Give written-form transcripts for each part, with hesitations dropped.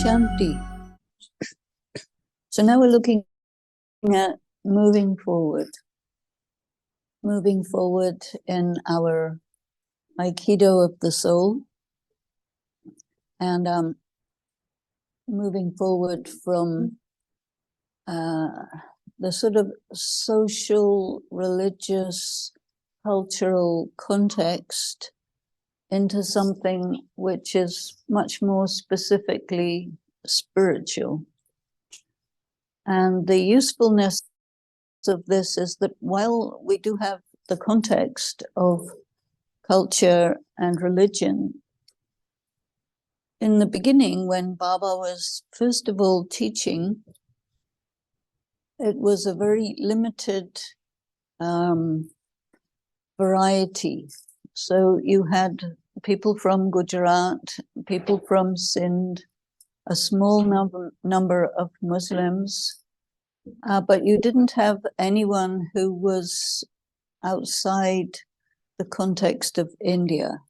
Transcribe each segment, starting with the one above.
Shanti. So now we're looking at moving forward in our Aikido of the soul, and moving forward from the sort of social, religious, cultural context into something which is much more specifically spiritual. And the usefulness of this is that while we do have the context of culture and religion, in the beginning, when Baba was first of all teaching, it was a very limited variety. So you had people from Gujarat, people from Sindh, a small number of Muslims, but you didn't have anyone who was outside the context of India.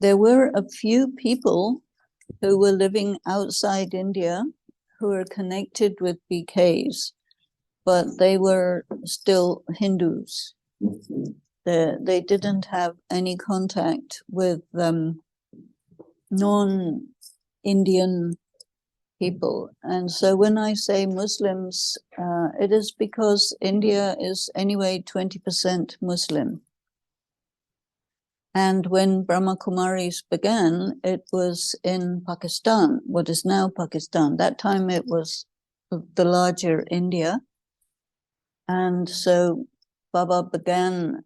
There were a few people who were living outside India who were connected with BKs, but they were still Hindus. They didn't have any contact with non-Indian people. And so when I say Muslims, it is because India is anyway 20% Muslim. And when Brahma Kumaris began, it was in Pakistan, what is now Pakistan. That time it was the larger India. And so Baba began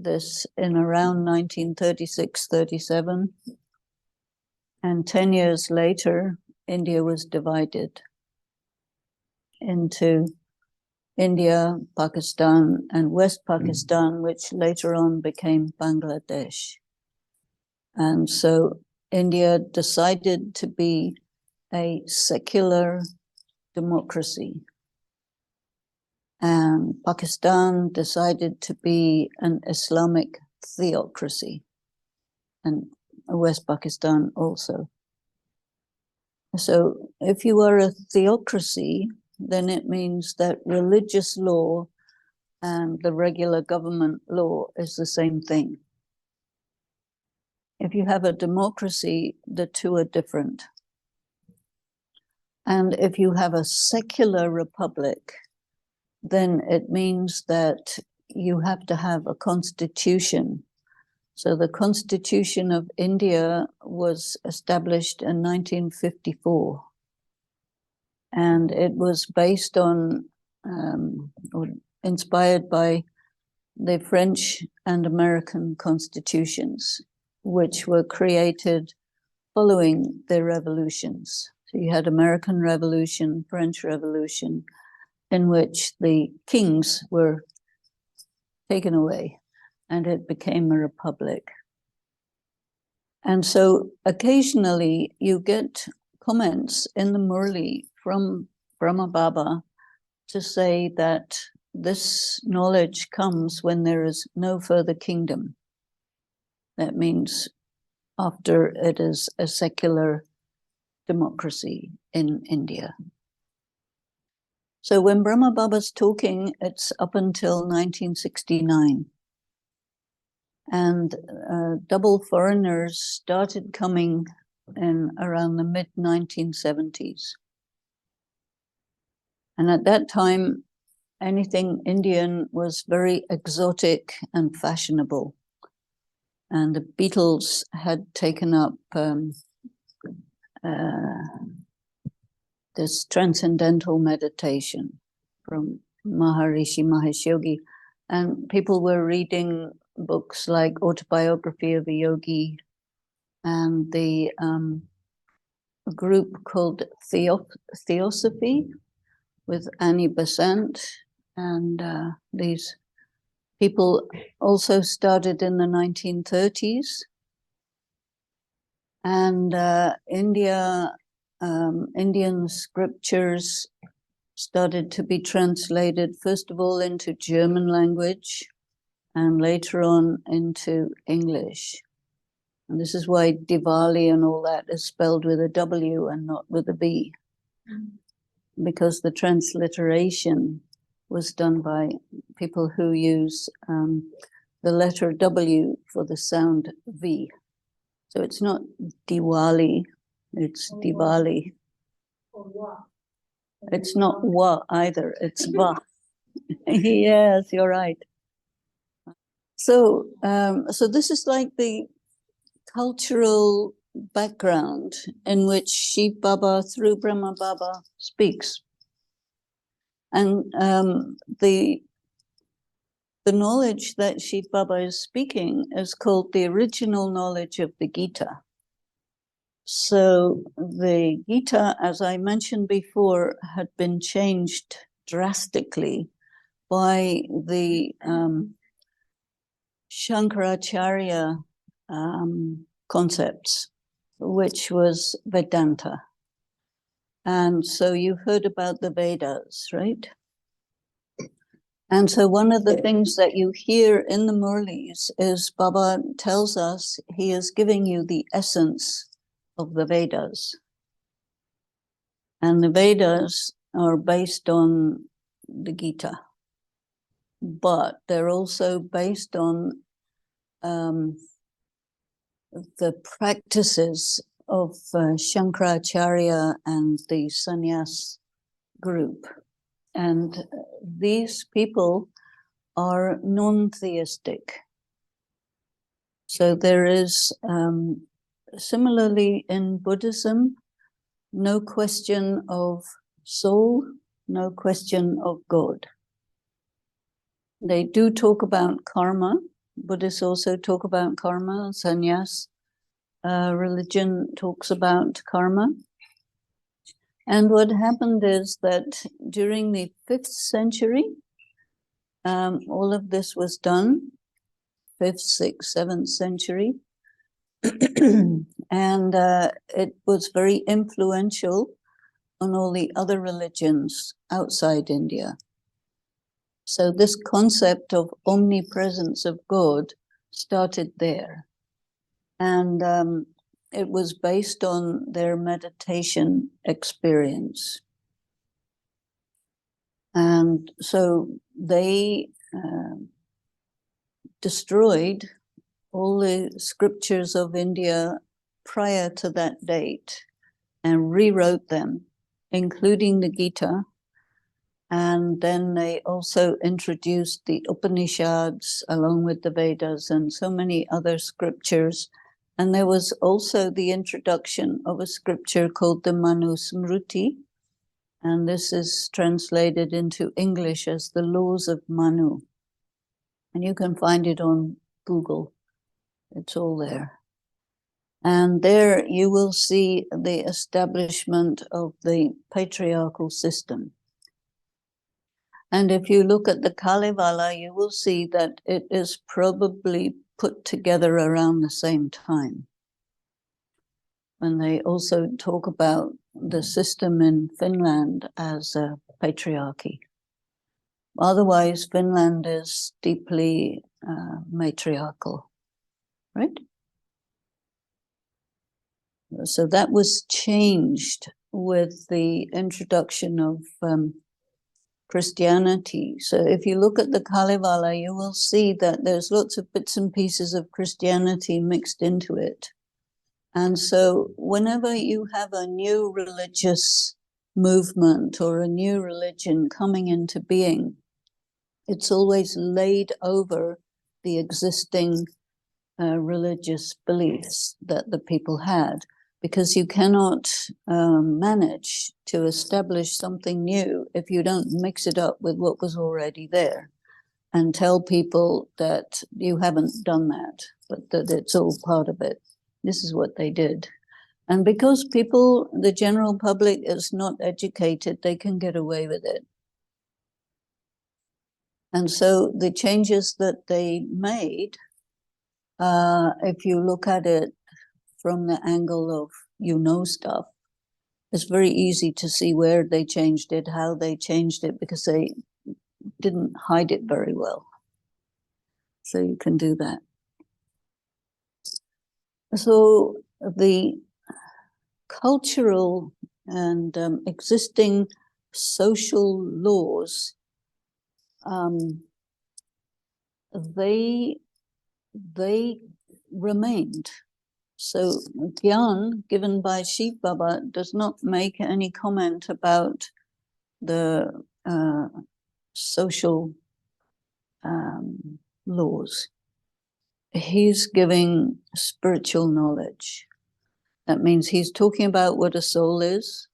this in around 1936-37. And 10 years later, India was divided into India, Pakistan, and West Pakistan, which later on became Bangladesh. And so India decided to be a secular democracy. And Pakistan decided to be an Islamic theocracy, and West Pakistan also. So if you are a theocracy, then it means that religious law and the regular government law is the same thing. If you have a democracy, the two are different. And if you have a secular republic, then it means that you have to have a constitution. So the Constitution of India was established in 1954. And it was based on, or inspired by the French and American constitutions, which were created following the revolutions. So you had American Revolution, French Revolution, in which the kings were taken away and it became a republic. And so occasionally you get comments in the Murli from Brahma Baba to say that this knowledge comes when there is no further kingdom. That means after it is a secular democracy in India. So when Brahma Baba's talking, it's up until 1969. And double foreigners started coming in around the mid-1970s. And at that time, anything Indian was very exotic and fashionable. And the Beatles had taken up this transcendental meditation from Maharishi Mahesh Yogi. And people were reading books like Autobiography of a Yogi and the group called Theosophy with Annie Besant. And these people also started in the 1930s. And Indian scriptures started to be translated, first of all, into German language and later on into English. And this is why Diwali and all that is spelled with a W and not with a B, because the transliteration was done by people who use the letter W for the sound V. So it's not Diwali, it's Diwali. It's not wa either, it's va. Yes, you're right. So, so this is like the cultural background in which Shiv Baba through Brahma Baba speaks. And the knowledge that Shiv Baba is speaking is called the original knowledge of the Gita. So the Gita, as I mentioned before, had been changed drastically by the Shankaracharya concepts, which was Vedanta. And so you've heard about the Vedas, right? And so one of the things that you hear in the Murlis is Baba tells us he is giving you the essence of the Vedas. And the Vedas are based on the Gita, but they're also based on the practices of Shankaracharya and the sannyas group. And these people are non-theistic. So there is, similarly in Buddhism, no question of soul, no question of God. They do talk about karma. Buddhists also talk about karma. Sannyas religion talks about karma. And what happened is that during the 5th century, all of this was done, 5th, 6th, 7th century. And it was very influential on all the other religions outside India. So this concept of omnipresence of God started there. And it was based on their meditation experience. And so they destroyed all the scriptures of India prior to that date and rewrote them, including the Gita. And then they also introduced the Upanishads along with the Vedas and so many other scriptures. And there was also the introduction of a scripture called the Manu Smriti. And this is translated into English as the Laws of Manu. And you can find it on Google. It's all there. And there you will see the establishment of the patriarchal system. And if you look at the Kalevala, you will see that it is probably put together around the same time. And they also talk about the system in Finland as a patriarchy. Otherwise, Finland is deeply matriarchal, right? So that was changed with the introduction of Christianity. So if you look at the Kalevala, you will see that there's lots of bits and pieces of Christianity mixed into it. And so whenever you have a new religious movement or a new religion coming into being, it's always laid over the existing religious beliefs that the people had, because you cannot manage to establish something new if you don't mix it up with what was already there and tell people that you haven't done that, but that it's all part of it. This is what they did. And because people, the general public, is not educated, they can get away with it. And so the changes that they made, if you look at it from the angle of stuff, it's very easy to see where they changed it, how they changed it, because they didn't hide it very well. So you can do that. So the cultural and existing social laws, they remained. So Gyan given by Shiv Baba does not make any comment about the social laws. He's giving spiritual knowledge. That means he's talking about what a soul is.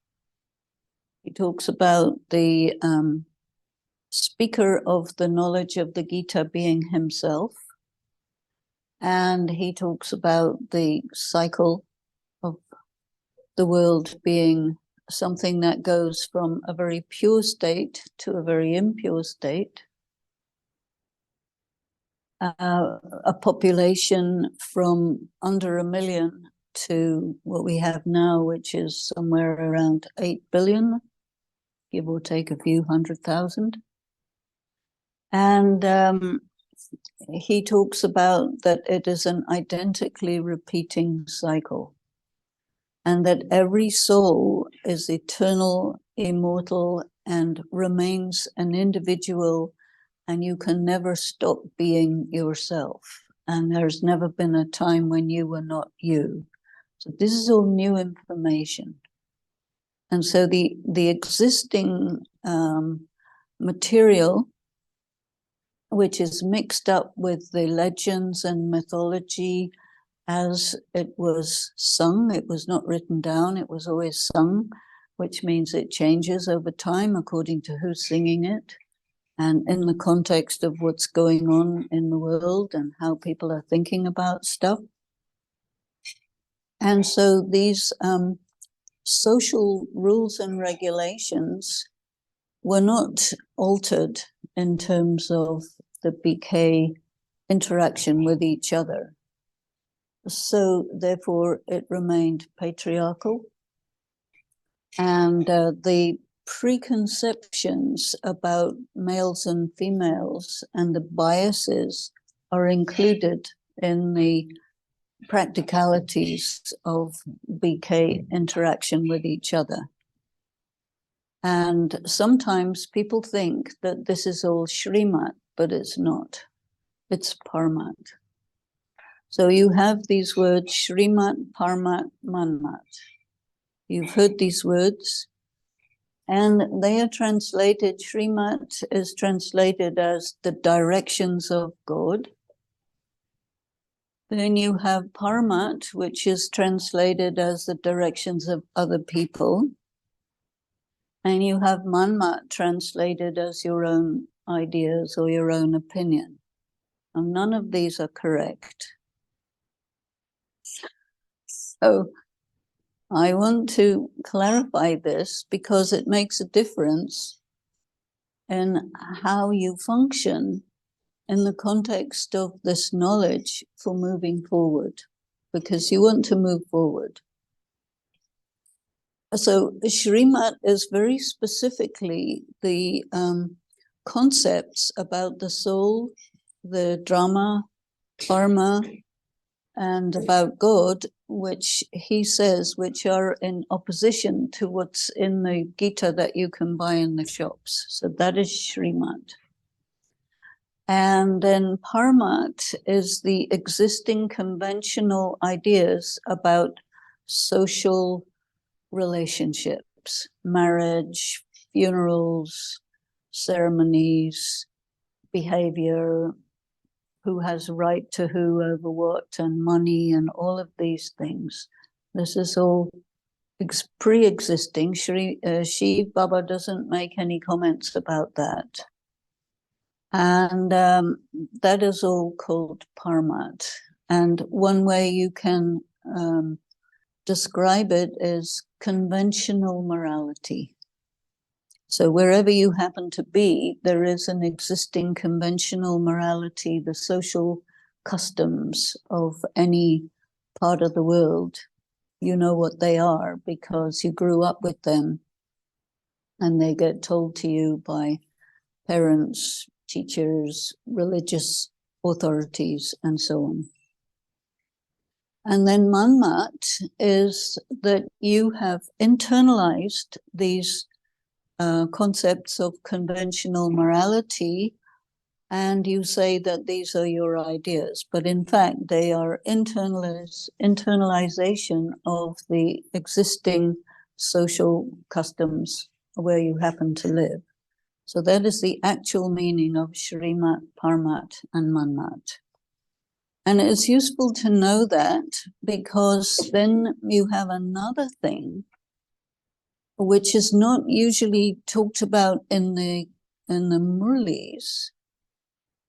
He talks about the speaker of the knowledge of the Gita being himself. And he talks about the cycle of the world being something that goes from a very pure state to a very impure state. A population from under 1 million to what we have now, which is somewhere around 8 billion, give or take a few 100,000. And he talks about that it is an identically repeating cycle, and that every soul is eternal, immortal, and remains an individual, and you can never stop being yourself. And there's never been a time when you were not you. So this is all new information. And so the existing material, which is mixed up with the legends and mythology as it was sung, it was not written down, it was always sung, which means it changes over time according to who's singing it and in the context of what's going on in the world and how people are thinking about stuff. And so these social rules and regulations were not altered in terms of the BK interaction with each other. So therefore it remained patriarchal, and the preconceptions about males and females and the biases are included in the practicalities of BK interaction with each other. And sometimes people think that this is all Shrimat, but it's not. It's Parmat. So you have these words, Shrimat, Parmat, Manmat. You've heard these words, and they are translated, Shrimat is translated as the directions of God. Then you have Parmat, which is translated as the directions of other people. And you have Manmat translated as your own ideas or your own opinion. And none of these are correct. So I want to clarify this because it makes a difference in how you function in the context of this knowledge for moving forward, because you want to move forward. So Shrimat is very specifically the concepts about the soul, the drama, karma, and about God, which he says, which are in opposition to what's in the Gita that you can buy in the shops. So that is Shrimat. And then Parmat is the existing conventional ideas about social relationships, marriage, funerals, ceremonies, behavior, who has right to who over what, and money, and all of these things. This is all pre-existing. Shiv Baba doesn't make any comments about that. And that is all called Parmat. And one way you can describe it is conventional morality. So wherever you happen to be, there is an existing conventional morality, the social customs of any part of the world. You know what they are because you grew up with them, and they get told to you by parents, teachers, religious authorities, and so on. And then manmat is that you have internalized these concepts of conventional morality, and you say that these are your ideas, but in fact they are internalization of the existing social customs where you happen to live. So that is the actual meaning of Shrimat, Parmat, and Manmat. And it's useful to know that, because then you have another thing which is not usually talked about in the Murlis,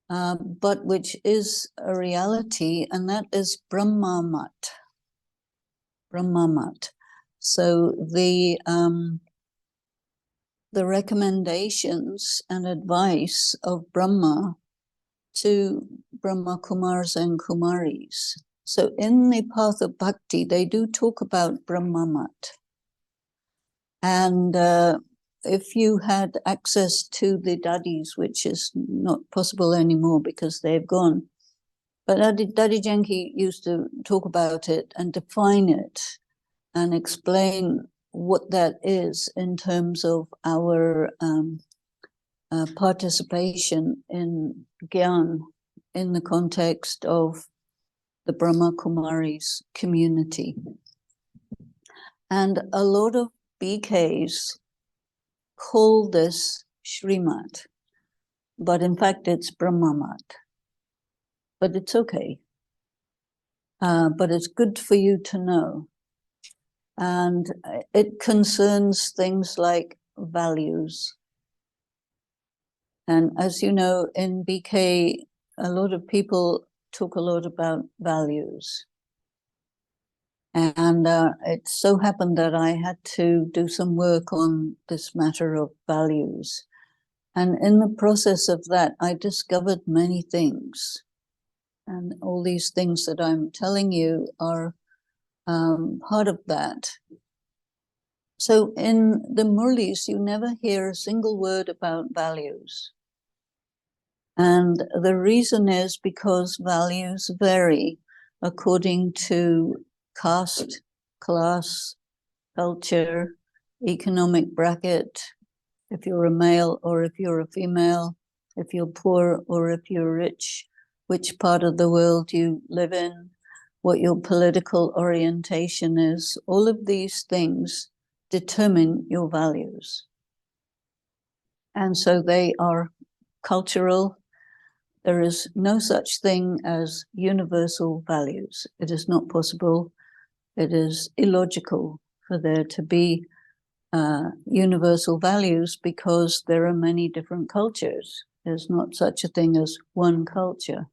but which is a reality, and that is Brahmamat. Brahmamat. So the recommendations and advice of Brahma to Brahma Kumars and Kumaris. So in the path of bhakti, they do talk about Brahmamat. And if you had access to the dadis, which is not possible anymore because they've gone, but Daddy Janki used to talk about it and define it and explain what that is in terms of our participation in Gyan in the context of the Brahma Kumaris community. And a lot of BKs call this Shrimat, but in fact it's Brahmamat. But it's okay. But it's good for you to know. And it concerns things like values. And as you know, in BK, a lot of people talk a lot about values. And it so happened that I had to do some work on this matter of values. And in the process of that, I discovered many things. And all these things that I'm telling you are part of that. So in the Murlis, you never hear a single word about values. And the reason is because values vary according to caste, class, culture, economic bracket, if you're a male or if you're a female, if you're poor or if you're rich, which part of the world you live in, what your political orientation is. All of these things determine your values. And so they are cultural. There is no such thing as universal values. It is not possible. It is illogical for there to be universal values because there are many different cultures. There's not such a thing as one culture.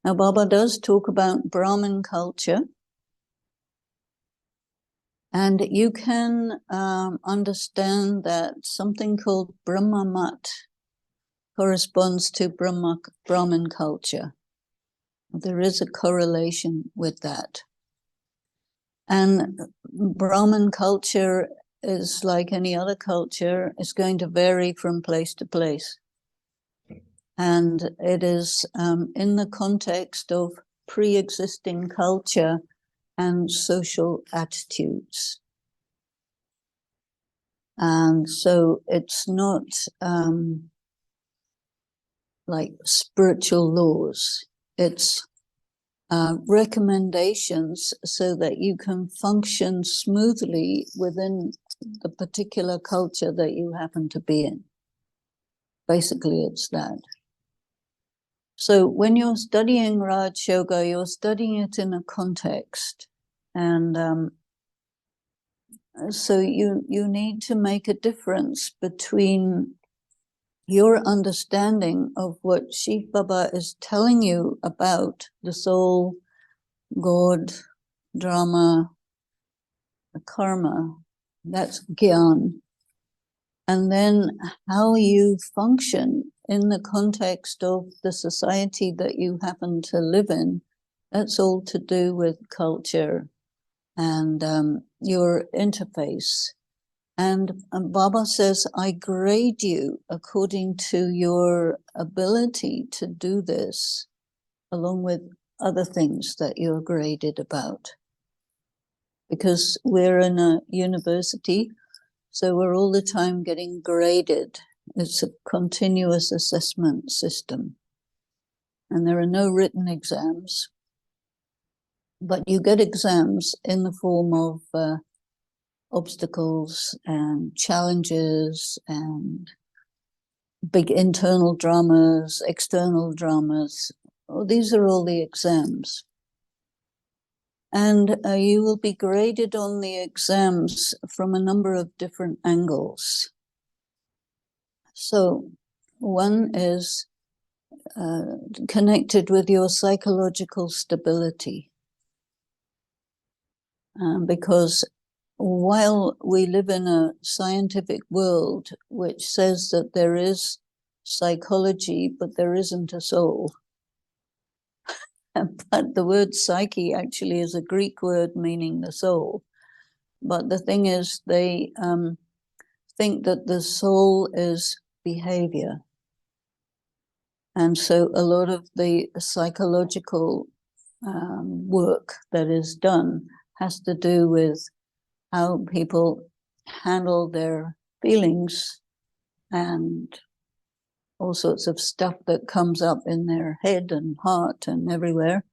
Now, Baba does talk about Brahmin culture, and you can understand that something called Brahmamat corresponds to Brahmin culture. There is a correlation with that. And Brahmin culture is like any other culture, it's going to vary from place to place. And it is in the context of pre-existing culture and social attitudes. And so it's not like spiritual laws. It's recommendations so that you can function smoothly within the particular culture that you happen to be in. Basically, it's that. So when you're studying Raj Yoga, you're studying it in a context. And so you need to make a difference between your understanding of what Shiv Baba is telling you about the soul, God, drama, karma, that's Gyan. And then how you function in the context of the society that you happen to live in, that's all to do with culture and your interface. And Baba says, I grade you according to your ability to do this, along with other things that you're graded about. Because we're in a university, so we're all the time getting graded. It's a continuous assessment system. And there are no written exams, but you get exams in the form of obstacles and challenges and big internal dramas, external dramas. Oh, these are all the exams. And you will be graded on the exams from a number of different angles. So one is connected with your psychological stability. Because while we live in a scientific world which says that there is psychology, but there isn't a soul. But the word psyche actually is a Greek word meaning the soul. But the thing is, they think that the soul is behavior. And so a lot of the psychological work that is done has to do with how people handle their feelings and all sorts of stuff that comes up in their head and heart and everywhere,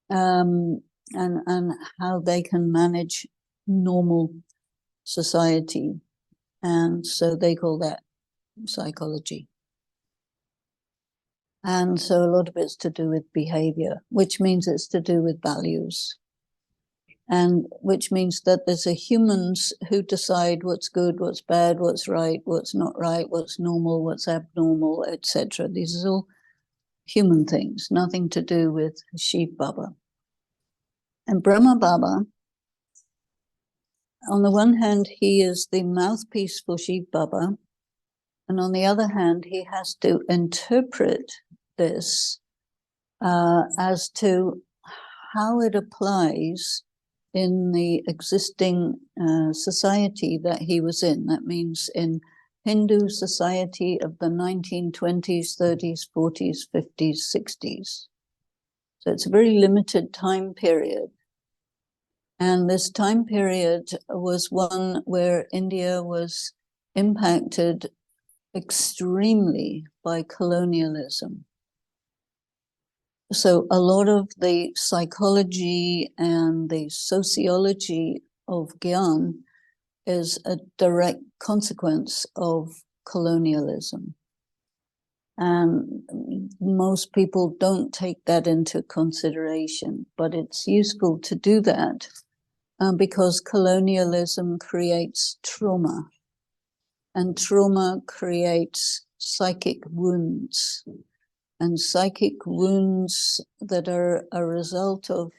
and how they can manage normal society. And so they call that psychology. And so a lot of it's to do with behavior, which means it's to do with values. And which means that there's a humans who decide what's good, what's bad, what's right, what's not right, what's normal, what's abnormal, etc. These are all human things, nothing to do with Shiv Baba. And Brahma Baba, on the one hand, he is the mouthpiece for Shiv Baba, and on the other hand, he has to interpret this as to how it applies in the existing society that he was in. That means in Hindu society of the 1920s, 30s, 40s, 50s, 60s. So it's a very limited time period. And this time period was one where India was impacted extremely by colonialism. So a lot of the psychology and the sociology of Gyan is a direct consequence of colonialism. And most people don't take that into consideration, but it's useful to do that because colonialism creates trauma, and trauma creates psychic wounds. And psychic wounds that are a result of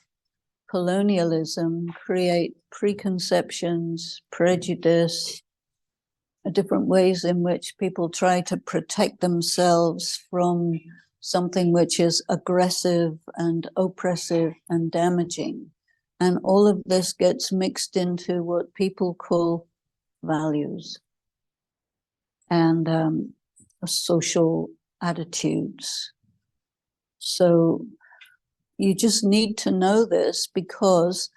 colonialism create preconceptions, prejudice, different ways in which people try to protect themselves from something which is aggressive and oppressive and damaging. And all of this gets mixed into what people call values and social attitudes. So you just need to know this because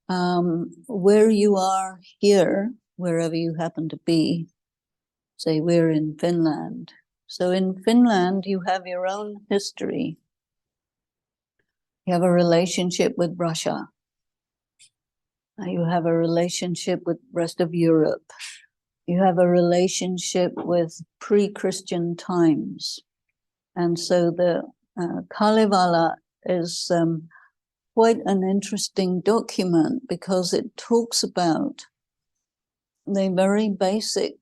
where you are here, wherever you happen to be, say we're in Finland. So in Finland, you have your own history. You have a relationship with Russia. You have a relationship with the rest of Europe. You have a relationship with pre-Christian times. And so the Kalevala is quite an interesting document because it talks about the very basic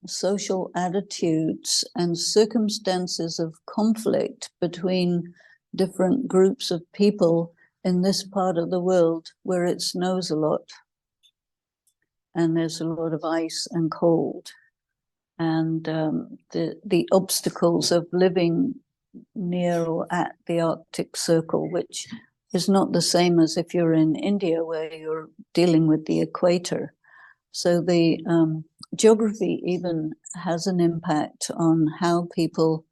social attitudes and circumstances of conflict between different groups of people in this part of the world where it snows a lot and there's a lot of ice and cold, and the obstacles of living near or at the Arctic Circle, which is not the same as if you're in India where you're dealing with the equator. So the geography even has an impact on how people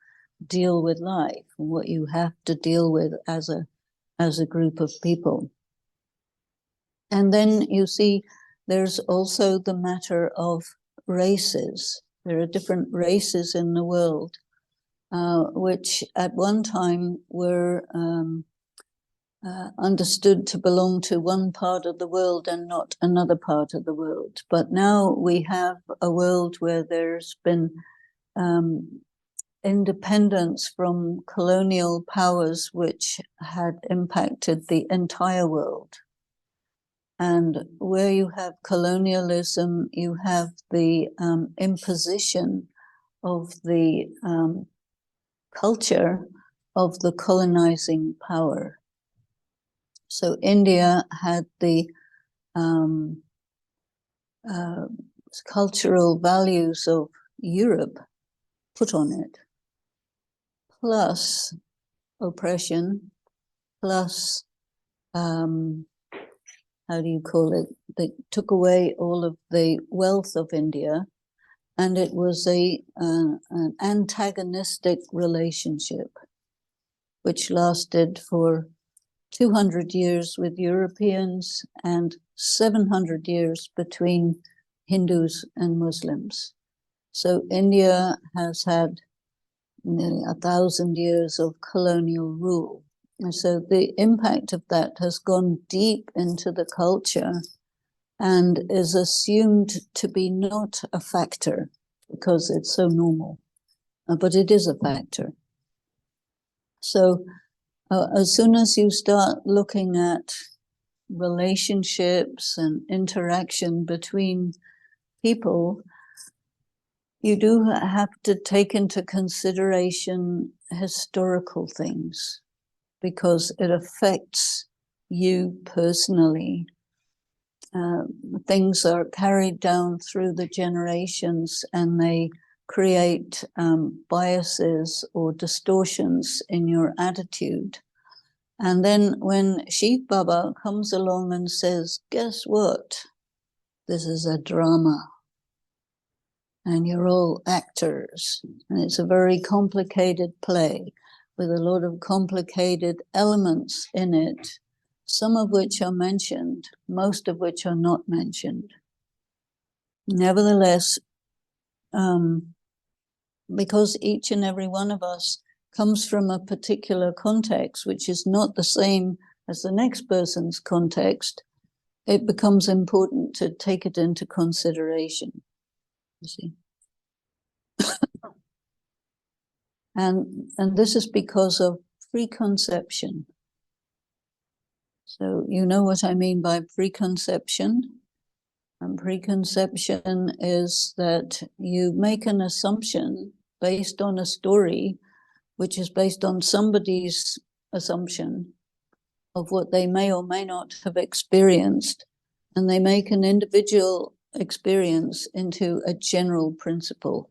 deal with life and what you have to deal with as a as a group of people. And then you see there's also the matter of races. There are different races in the world, which at one time were understood to belong to one part of the world and not another part of the world. But now we have a world where there's been independence from colonial powers which had impacted the entire world. And where you have colonialism, you have the imposition of the culture of the colonizing power. So India had the cultural values of Europe put on it, plus oppression, plus how do you call it? They took away all of the wealth of India, and it was an antagonistic relationship, which lasted for 200 years with Europeans and 700 years between Hindus and Muslims. So India has had nearly 1,000 years of colonial rule. And so the impact of that has gone deep into the culture and is assumed to be not a factor because it's so normal, but it is a factor. So as soon as you start looking at relationships and interaction between people, you do have to take into consideration historical things because it affects you personally. Things are carried down through the generations and they create biases or distortions in your attitude. And then when Shiv Baba comes along and says, guess what? This is a drama. And you're all actors. And it's a very complicated play with a lot of complicated elements in it, some of which are mentioned, most of which are not mentioned. Nevertheless, because each and every one of us comes from a particular context, which is not the same as the next person's context, it becomes important to take it into consideration, you see. And this is because of preconception. So you know what I mean by preconception? And preconception is that you make an assumption based on a story, which is based on somebody's assumption of what they may or may not have experienced, and they make an individual experience into a general principle,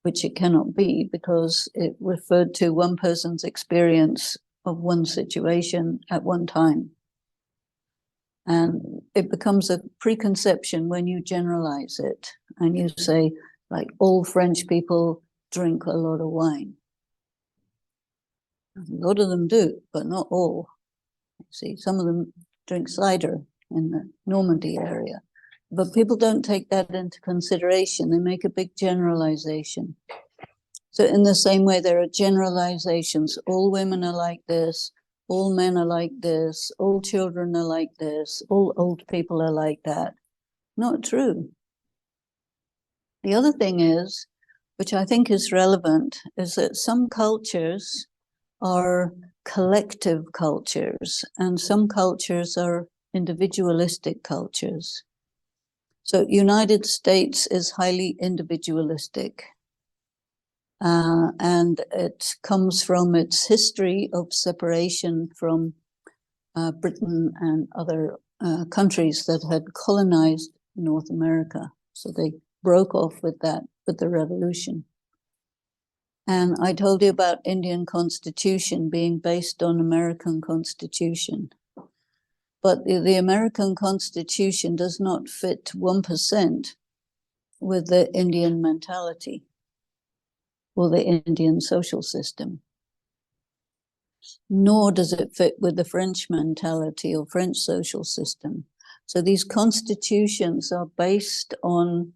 which it cannot be because it referred to one person's experience of one situation at one time. And it becomes a preconception when you generalize it and you say, like, all French people drink a lot of wine. A lot of them do, but not all. See, some of them drink cider in the Normandy area. But people don't take that into consideration. They make a big generalization. So in the same way, there are generalizations. All women are like this. All men are like this. All children are like this. All old people are like that. Not true. The other thing is, which I think is relevant, is that some cultures are collective cultures and some cultures are individualistic cultures. So United States is highly individualistic. And it comes from its history of separation from Britain and other countries that had colonized North America. So they broke off with that, with the revolution. And I told you about Indian Constitution being based on American Constitution. But the American Constitution does not fit 1% with the Indian mentality or the Indian social system. nor does it fit with the French mentality or French social system. So these constitutions are based on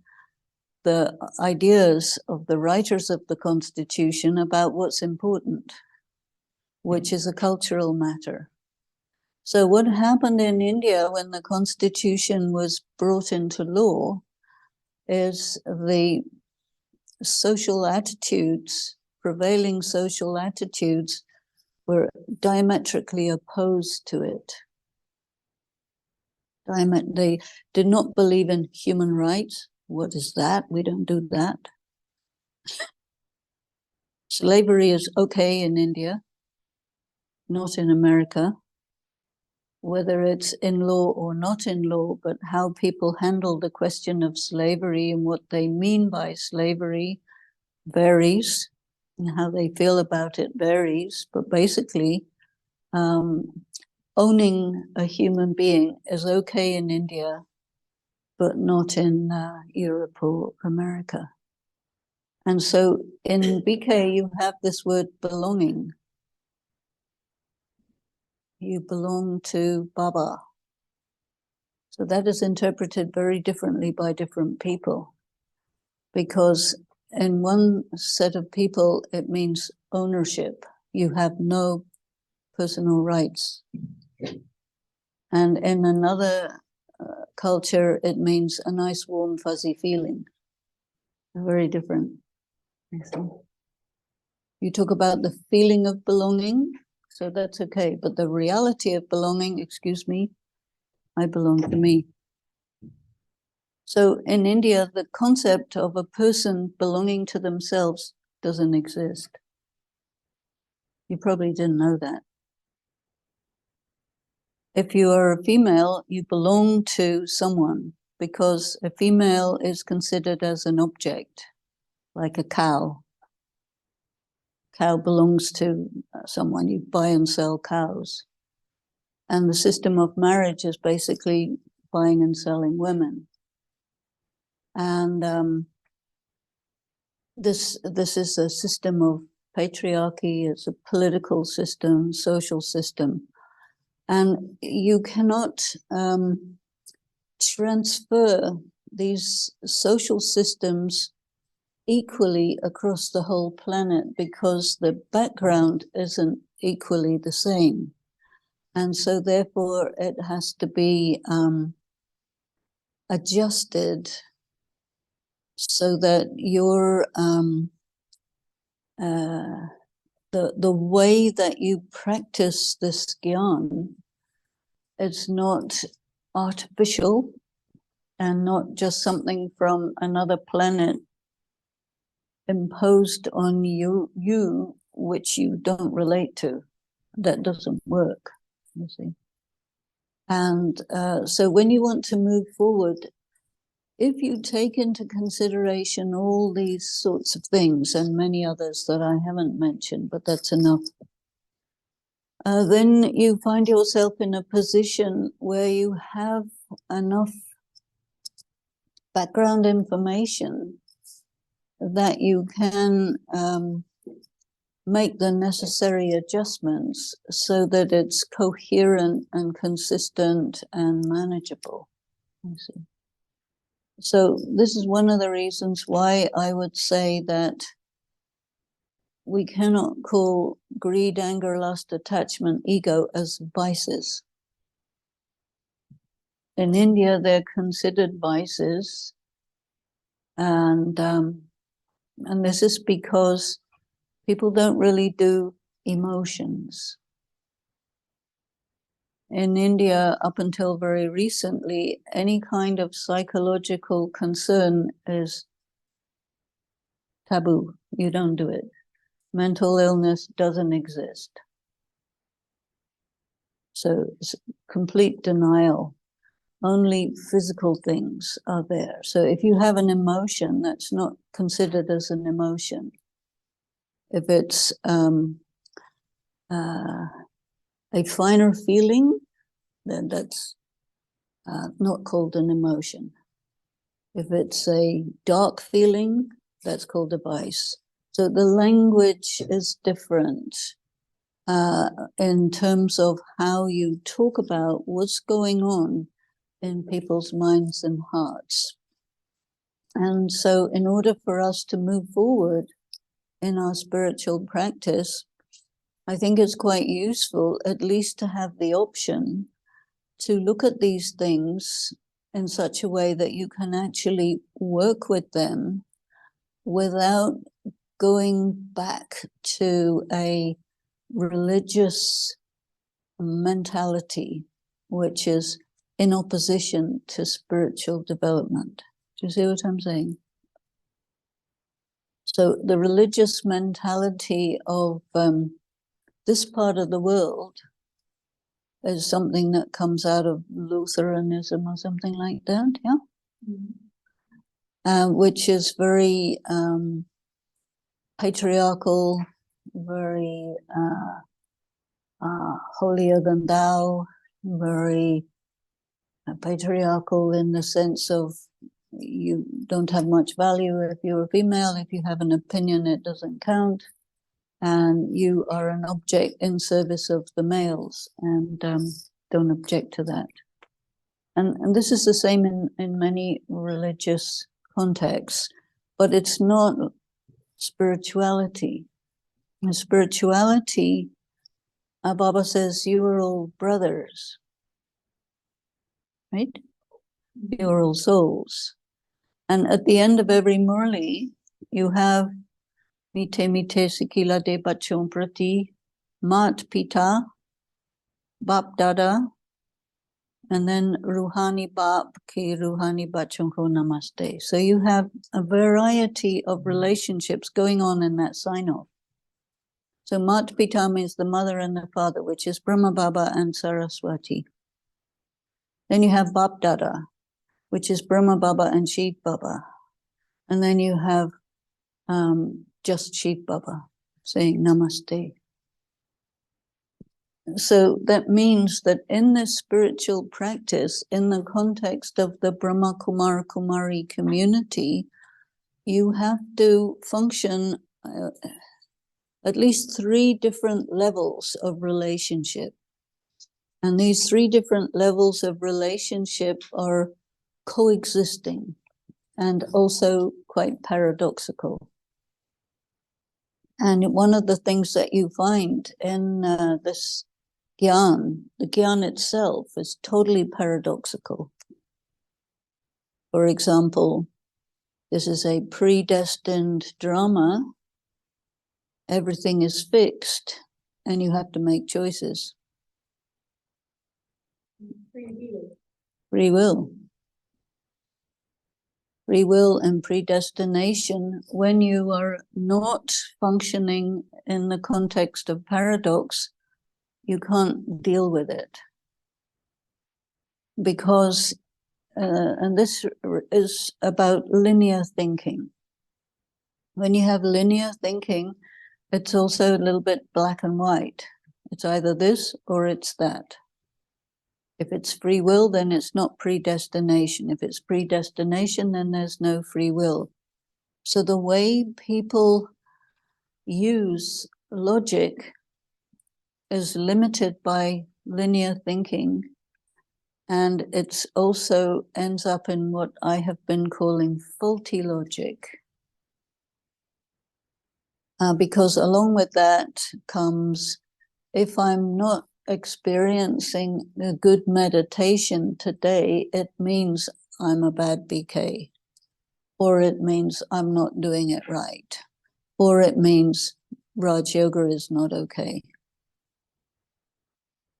the ideas of the writers of the Constitution about what's important, which is a cultural matter. So what happened in India when the Constitution was brought into law is the social attitudes, prevailing social attitudes, were diametrically opposed to it. They did not believe in human rights. What is that? We don't do that. Slavery is okay in India, not in America. Whether it's in law or not in law, but how people handle the question of slavery and what they mean by slavery varies, and how they feel about it varies. But basically, owning a human being is okay in India, but not in Europe or America. And so in BK, you have this word belonging. You belong to Baba. So that is interpreted very differently by different people, because in one set of people, it means ownership. You have no personal rights. And in another culture, it means a nice, warm, fuzzy feeling. Very different. You talk about the feeling of belonging, so that's okay. But the reality of belonging, excuse me, I belong to me. So in India, the concept of a person belonging to themselves doesn't exist. You probably didn't know that. If you are a female, you belong to someone, because a female is considered as an object, like a cow. Cow belongs to someone. You buy and sell cows. And the system of marriage is basically buying and selling women. And this is a system of patriarchy. It's a political system, social system. And you cannot transfer these social systems equally across the whole planet, because the background isn't equally the same. And so therefore it has to be adjusted so that your the way that you practice this gyan, it's not artificial and not just something from another planet imposed on you which you don't relate to. That doesn't work, you see. And so when you want to move forward, if you take into consideration all these sorts of things and many others that I haven't mentioned, but that's enough, then you find yourself in a position where you have enough background information that you can make the necessary adjustments so that it's coherent and consistent and manageable. You see. So this is one of the reasons why I would say that we cannot call greed, anger, lust, attachment, ego as vices. In India, they're considered vices, and this is because people don't really do emotions. In India, up until very recently, any kind of psychological concern is taboo. You don't do it. Mental illness doesn't exist. So it's complete denial. Only physical things are there. So if you have an emotion, that's not considered as an emotion. If it's a finer feeling, then that's not called an emotion. If it's a dark feeling, that's called a vice. So the language is different. in terms of how you talk about what's going on in people's minds and hearts. And so in order for us to move forward in our spiritual practice, I think it's quite useful at least to have the option to look at these things in such a way that you can actually work with them without going back to a religious mentality, which is in opposition to spiritual development. Do you see what I'm saying? So the religious mentality of this part of the world is something that comes out of Lutheranism or something like that, yeah? Mm-hmm. Which is very patriarchal, very holier than thou, very patriarchal in the sense of you don't have much value if you're a female. If you have an opinion, it doesn't count. And you are an object in service of the males, and don't object to that. And this is the same in many religious contexts, but it's not spirituality. In spirituality, Baba says, you are all brothers, right? You are all souls. And at the end of every Murli, you have Mite Mite Sikila De Bachon Prati, Mat Pita, Bap Dada, and then Ruhani Bap Ki Ruhani Bachon Ko Namaste. So you have a variety of relationships going on in that sign-off. So Mat Pita means the mother and the father, which is Brahma Baba and Saraswati. Then you have Bap Dada, which is Brahma Baba and Shiv Baba. And then you have just Shiv Baba saying Namaste. So that means that in this spiritual practice, in the context of the Brahma Kumar Kumari community, you have to function at least 3 different levels of relationship. And these 3 different levels of relationship are coexisting and also quite paradoxical. And one of the things that you find in this Gyan, the Gyan itself is totally paradoxical. For example, this is a predestined drama. Everything is fixed and you have to make choices. Free will. Free will and predestination, when you are not functioning in the context of paradox, you can't deal with it. Because, and this is about linear thinking. When you have linear thinking, it's also a little bit black and white. It's either this or it's that. If it's free will, then it's not predestination. If it's predestination, then there's no free will. So the way people use logic is limited by linear thinking, and it's also ends up in what I have been calling faulty logic. Because along with that comes, if I'm not experiencing a good meditation today, it means I'm a bad BK, or it means I'm not doing it right, or it means Raj Yoga is not okay.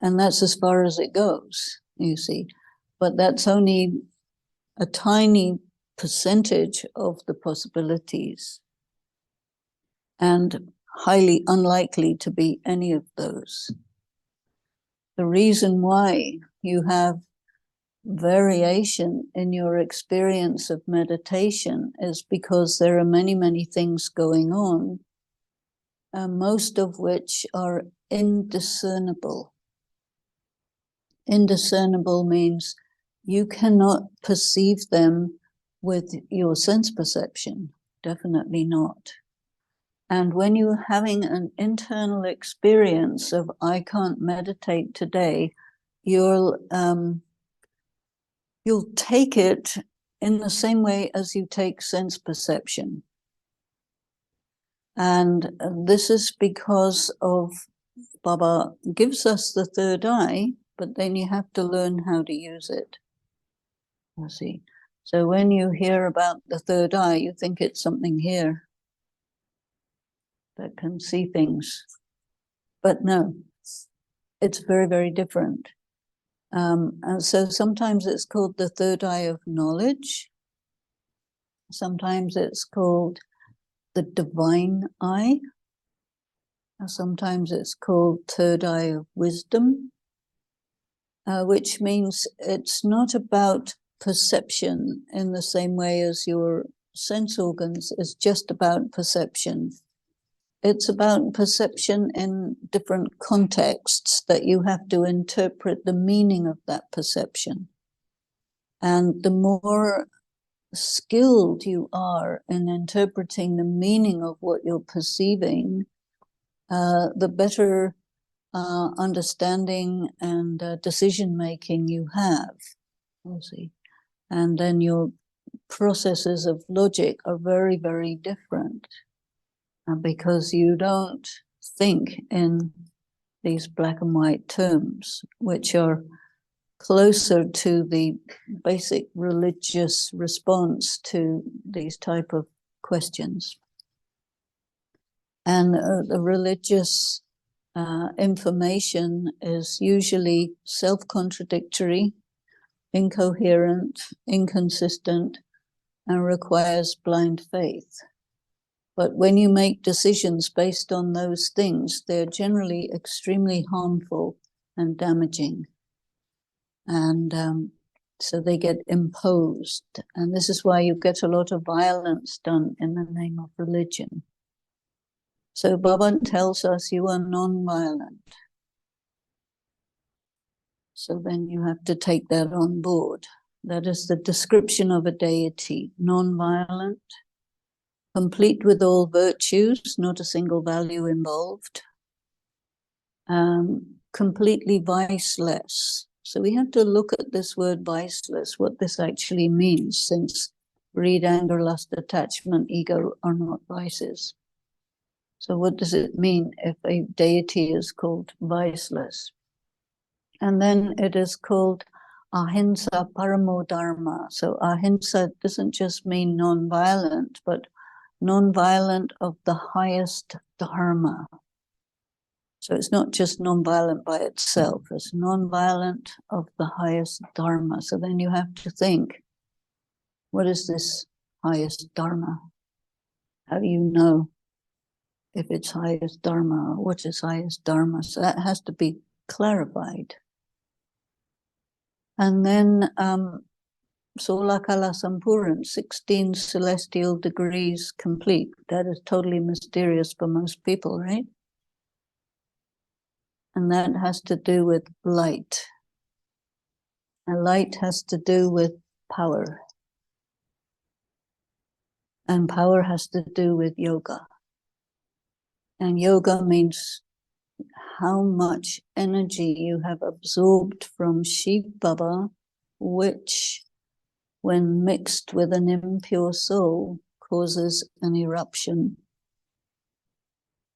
And that's as far as it goes, you see. But that's only a tiny percentage of the possibilities, and highly unlikely to be any of those. The reason why you have variation in your experience of meditation is because there are many, many things going on, most of which are indiscernible. Indiscernible means you cannot perceive them with your sense perception, definitely not. And when you're having an internal experience of, I can't meditate today, you'll take it in the same way as you take sense perception. And this is because of Baba gives us the third eye, but then you have to learn how to use it. You see. So when you hear about the third eye, you think it's something here that can see things. But no, it's very, very different. And so sometimes it's called the third eye of knowledge. Sometimes it's called the divine eye. Sometimes it's called third eye of wisdom, which means it's not about perception in the same way as your sense organs is just about perception. It's about perception in different contexts that you have to interpret the meaning of that perception. And the more skilled you are in interpreting the meaning of what you're perceiving, the better understanding and decision making you have. You see. And then your processes of logic are very, very different, because you don't think in these black and white terms, which are closer to the basic religious response to these type of questions. And the religious information is usually self-contradictory, incoherent, inconsistent, and requires blind faith. But when you make decisions based on those things, they're generally extremely harmful and damaging. And so they get imposed. And this is why you get a lot of violence done in the name of religion. So Baba tells us you are non-violent. So then you have to take that on board. That is the description of a deity: non-violent, complete with all virtues, not a single value involved, completely viceless. So we have to look at this word viceless, what this actually means, since greed, anger, lust, attachment, ego are not vices. So what does it mean if a deity is called viceless? And then it is called ahimsa paramo dharma. So ahimsa doesn't just mean non-violent, but non-violent of the highest dharma. So it's not just non-violent by itself, it's non-violent of the highest dharma. So then you have to think, what is this highest dharma? How do you know if it's highest dharma, or what is highest dharma? So that has to be clarified. And then Solakala Sampuran, 16 celestial degrees complete. That is totally mysterious for most people, right? And that has to do with light. And light has to do with power. And power has to do with yoga. And yoga means how much energy you have absorbed from Shiv Baba, which, when mixed with an impure soul, causes an eruption,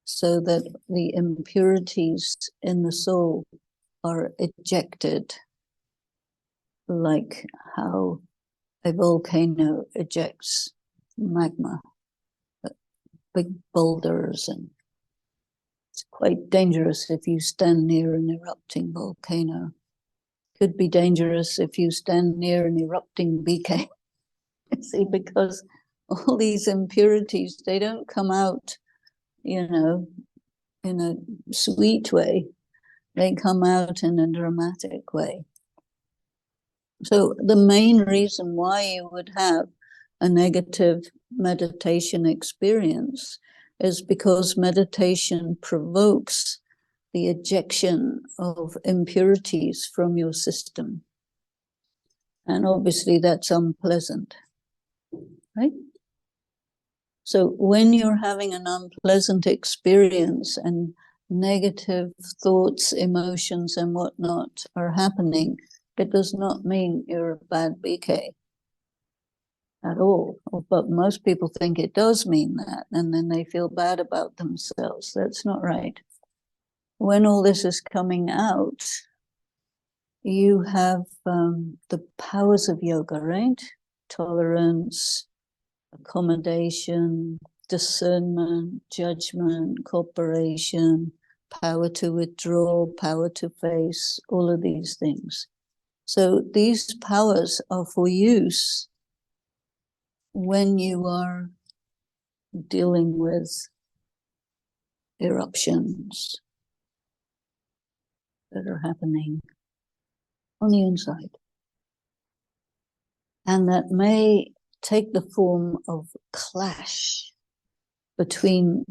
so that the impurities in the soul are ejected, like how a volcano ejects magma, big boulders. And it's quite dangerous if you stand near an erupting volcano. Could be dangerous if you stand near an erupting BK. See, because all these impurities, they don't come out, in a sweet way. They come out in a dramatic way. So the main reason why you would have a negative meditation experience is because meditation provokes the ejection of impurities from your system. And obviously that's unpleasant, right? So when you're having an unpleasant experience and negative thoughts, emotions, and whatnot are happening, it does not mean you're a bad BK at all. But most people think it does mean that, and then they feel bad about themselves. That's not right. When all this is coming out, you have the powers of yoga, right? Tolerance, accommodation, discernment, judgment, cooperation, power to withdraw, power to face, all of these things. So these powers are for use when you are dealing with eruptions that are happening on the inside. And that may take the form of clash between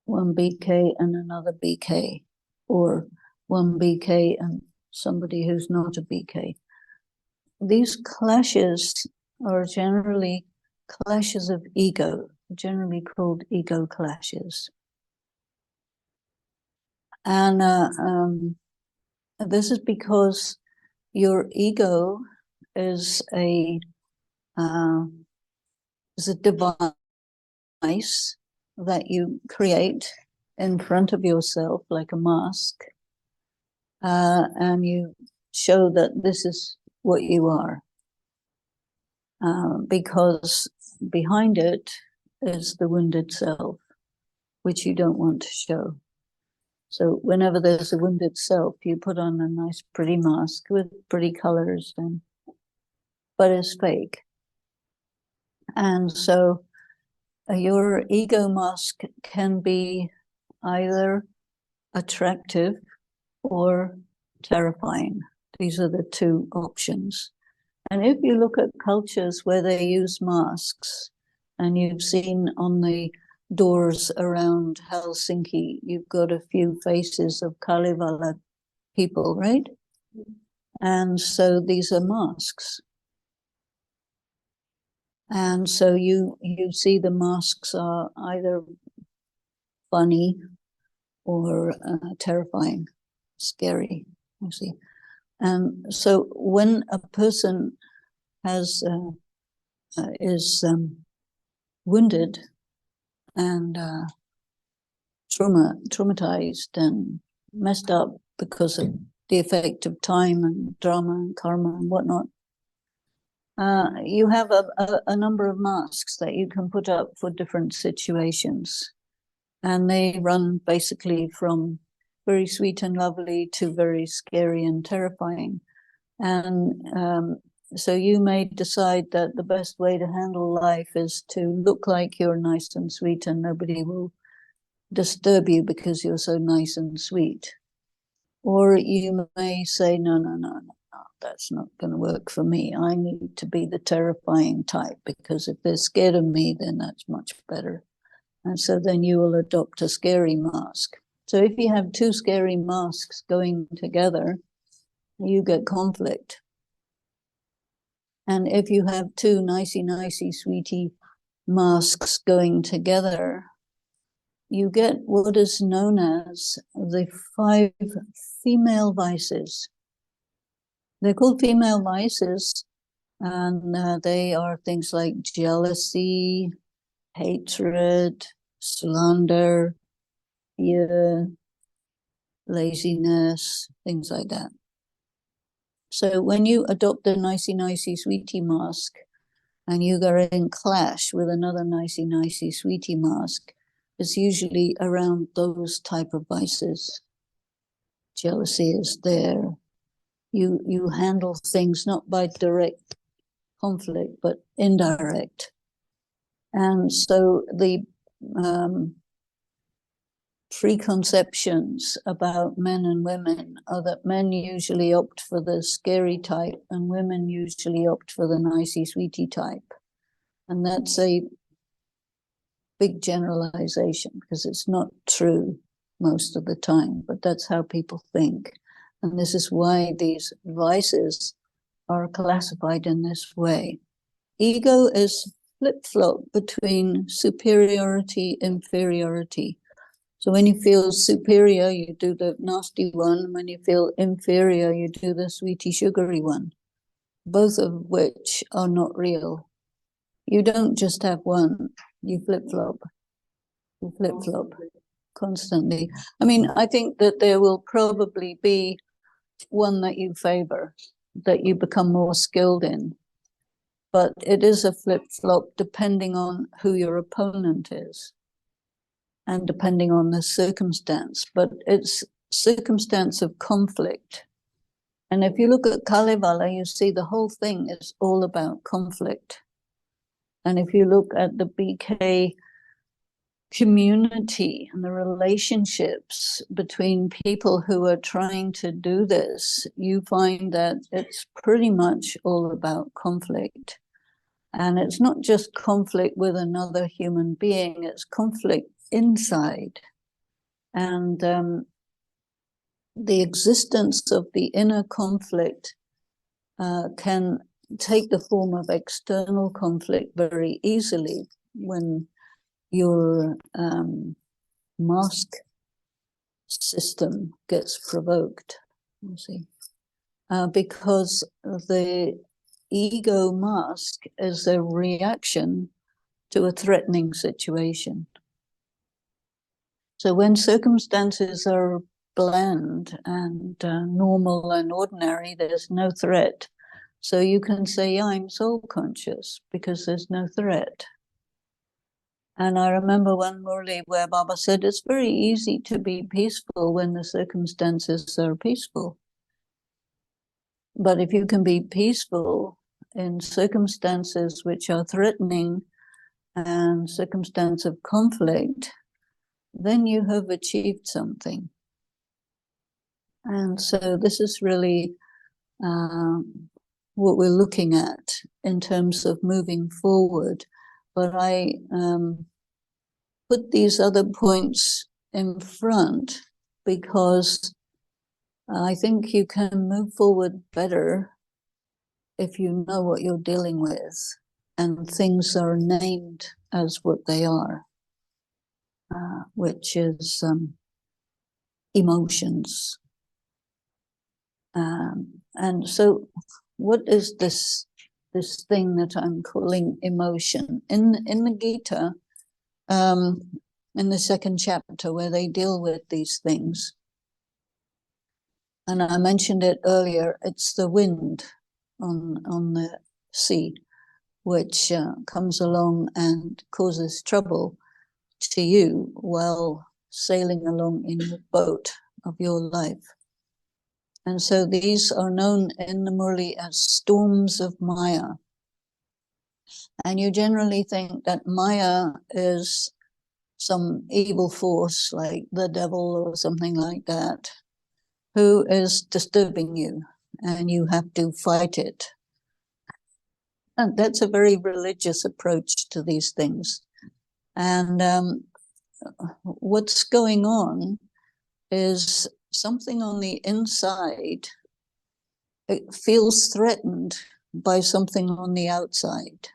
one BK and another BK, or one BK and somebody who's not a BK. These clashes are generally clashes of ego, generally called ego clashes. And this is because your ego is a device that you create in front of yourself like a mask, and you show that this is what you are, because behind it is the wounded self, which you don't want to show. So whenever there's a wounded self, you put on a nice pretty mask with pretty colors, but it's fake. And so your ego mask can be either attractive or terrifying. These are the two options. And if you look at cultures where they use masks, and you've seen on the doors around Helsinki, you've got a few faces of Kalevala people, right? And so these are masks. And so you see the masks are either funny or terrifying, scary, you see. And so when a person has is wounded and traumatized and messed up because of the effect of time and drama and karma and whatnot, you have a number of masks that you can put up for different situations. And they run basically from very sweet and lovely to very scary and terrifying. And so you may decide that the best way to handle life is to look like you're nice and sweet and nobody will disturb you because you're so nice and sweet. Or you may say, no, that's not going to work for me. I need to be the terrifying type, because if they're scared of me, then that's much better. And so then you will adopt a scary mask. So if you have two scary masks going together, you get conflict. And if you have two nicey, sweetie masks going together, you get what is known as the 5 female vices. They're called female vices, and they are things like jealousy, hatred, slander, fear, laziness, things like that. So when you adopt a nicey, sweetie mask and you go in clash with another nicey, sweetie mask, it's usually around those type of vices. Jealousy is there. You handle things not by direct conflict, but indirect. And so the preconceptions about men and women are that men usually opt for the scary type and women usually opt for the nicey sweetie type. And that's a big generalization because it's not true most of the time, but that's how people think. And this is why these vices are classified in this way. Ego is flip-flop between superiority, inferiority. So when you feel superior, you do the nasty one. When you feel inferior, you do the sweetie, sugary one, both of which are not real. You don't just have one, you flip-flop. You flip-flop constantly. I mean, I think that there will probably be one that you favor, that you become more skilled in. But it is a flip-flop depending on who your opponent is and depending on the circumstance. But it's circumstance of conflict. And if you look at Kalevala, you see the whole thing is all about conflict. And if you look at the BK community and the relationships between people who are trying to do this, you find that it's pretty much all about conflict. And it's not just conflict with another human being, it's conflict inside. And the existence of the inner conflict can take the form of external conflict very easily when your mask system gets provoked, you see, because the ego mask is a reaction to a threatening situation. So when circumstances are bland and normal and ordinary, there's no threat. So you can say, yeah, I'm soul conscious because there's no threat. And I remember one Murli where Baba said, it's very easy to be peaceful when the circumstances are peaceful. But if you can be peaceful in circumstances which are threatening and circumstance of conflict, then you have achieved something. And so this is really what we're looking at in terms of moving forward. But I put these other points in front because I think you can move forward better if you know what you're dealing with and things are named as what they are, which is emotions. And so what is this thing that I'm calling emotion? In the Gita, in the second chapter where they deal with these things, and I mentioned it earlier, it's the wind on the sea, which comes along and causes trouble to you while sailing along in the boat of your life. And so these are known in the Murli as storms of Maya. And you generally think that Maya is some evil force like the devil or something like that, who is disturbing you and you have to fight it. And that's a very religious approach to these things. And what's going on is something on the inside, it feels threatened by something on the outside.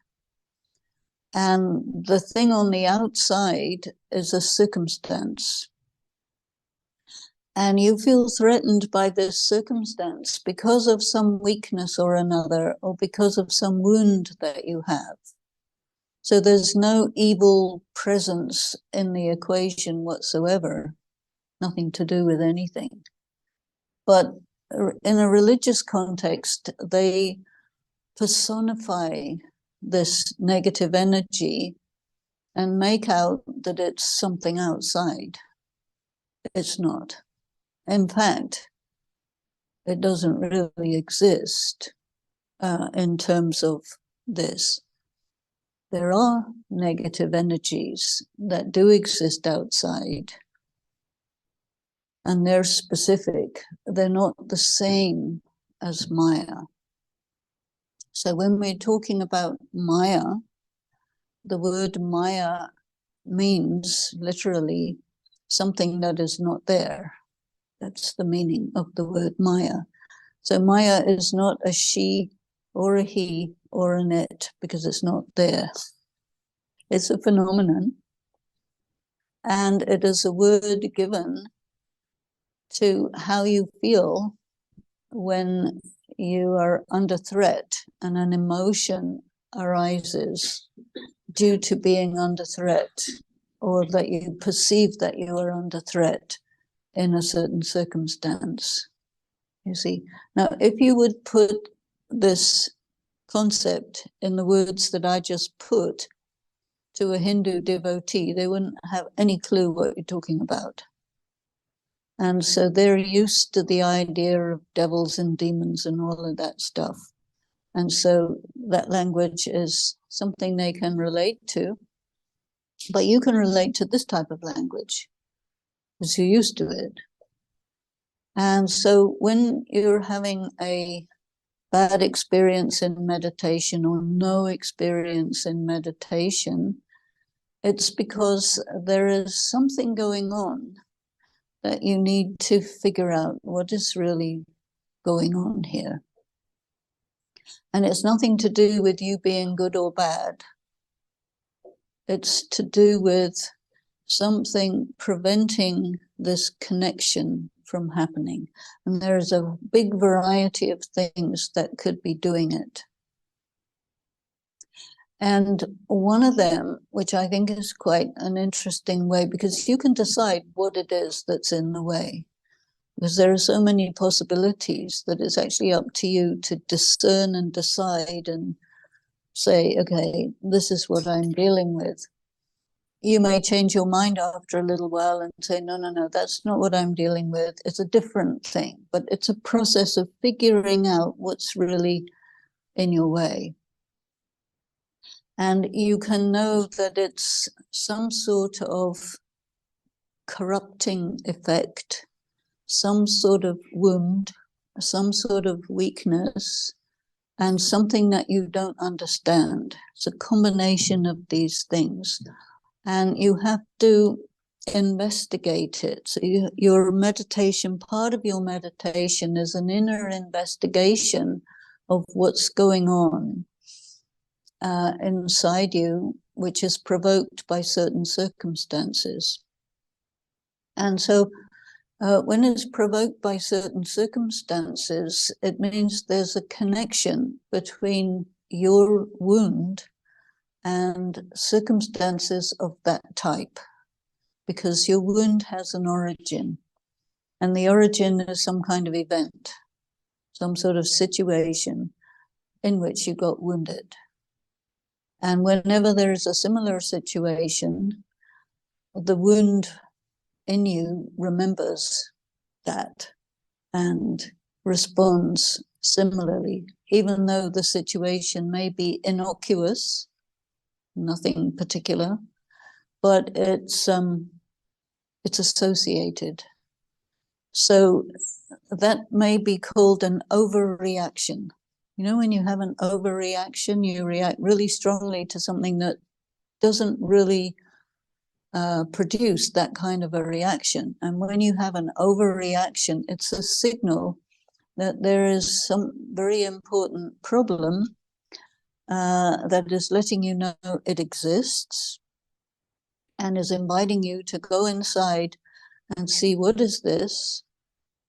And the thing on the outside is a circumstance. And you feel threatened by this circumstance because of some weakness or another, or because of some wound that you have. So there's no evil presence in the equation whatsoever, nothing to do with anything. But in a religious context, they personify this negative energy and make out that it's something outside. It's not. In fact, it doesn't really exist in terms of this. There are negative energies that do exist outside, and they're specific. They're not the same as Maya. So when we're talking about Maya, the word Maya means literally something that is not there. That's the meaning of the word Maya. So Maya is not a she or a he or an it, because it's not there. It's a phenomenon. And it is a word given to how you feel when you are under threat and an emotion arises due to being under threat, or that you perceive that you are under threat in a certain circumstance. You see, now if you would put this concept in the words that I just put to a Hindu devotee, they wouldn't have any clue what you're talking about. And so they're used to the idea of devils and demons and all of that stuff. And so that language is something they can relate to. But you can relate to this type of language because you're used to it. And so when you're having a bad experience in meditation or no experience in meditation, it's because there is something going on that you need to figure out what is really going on here. And it's nothing to do with you being good or bad. It's to do with something preventing this connection from happening. And there's a big variety of things that could be doing it. And one of them, which I think is quite an interesting way, because you can decide what it is that's in the way, because there are so many possibilities that it's actually up to you to discern and decide and say, okay, this is what I'm dealing with. You may change your mind after a little while and say, no, that's not what I'm dealing with. It's a different thing, but it's a process of figuring out what's really in your way. And you can know that it's some sort of corrupting effect, some sort of wound, some sort of weakness, and something that you don't understand. It's a combination of these things. And you have to investigate it. So your meditation, part of your meditation is an inner investigation of what's going on inside you, which is provoked by certain circumstances. And so when it's provoked by certain circumstances, it means there's a connection between your wound and circumstances of that type, because your wound has an origin, and the origin is some kind of event, some sort of situation in which you got wounded. And whenever there is a similar situation, the wound in you remembers that and responds similarly, even though the situation may be innocuous, nothing particular, but it's associated. So that may be called an overreaction. You know, when you have an overreaction, you react really strongly to something that doesn't really produce that kind of a reaction. And when you have an overreaction, it's a signal that there is some very important problem that is letting you know it exists and is inviting you to go inside and see what is this,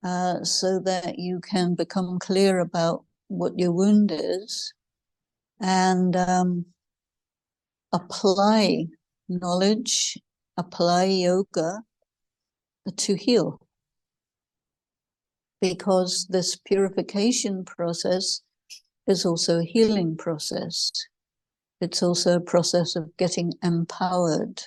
so that you can become clear about what your wound is and apply knowledge, apply yoga to heal. Because this purification process is also a healing process. It's also a process of getting empowered,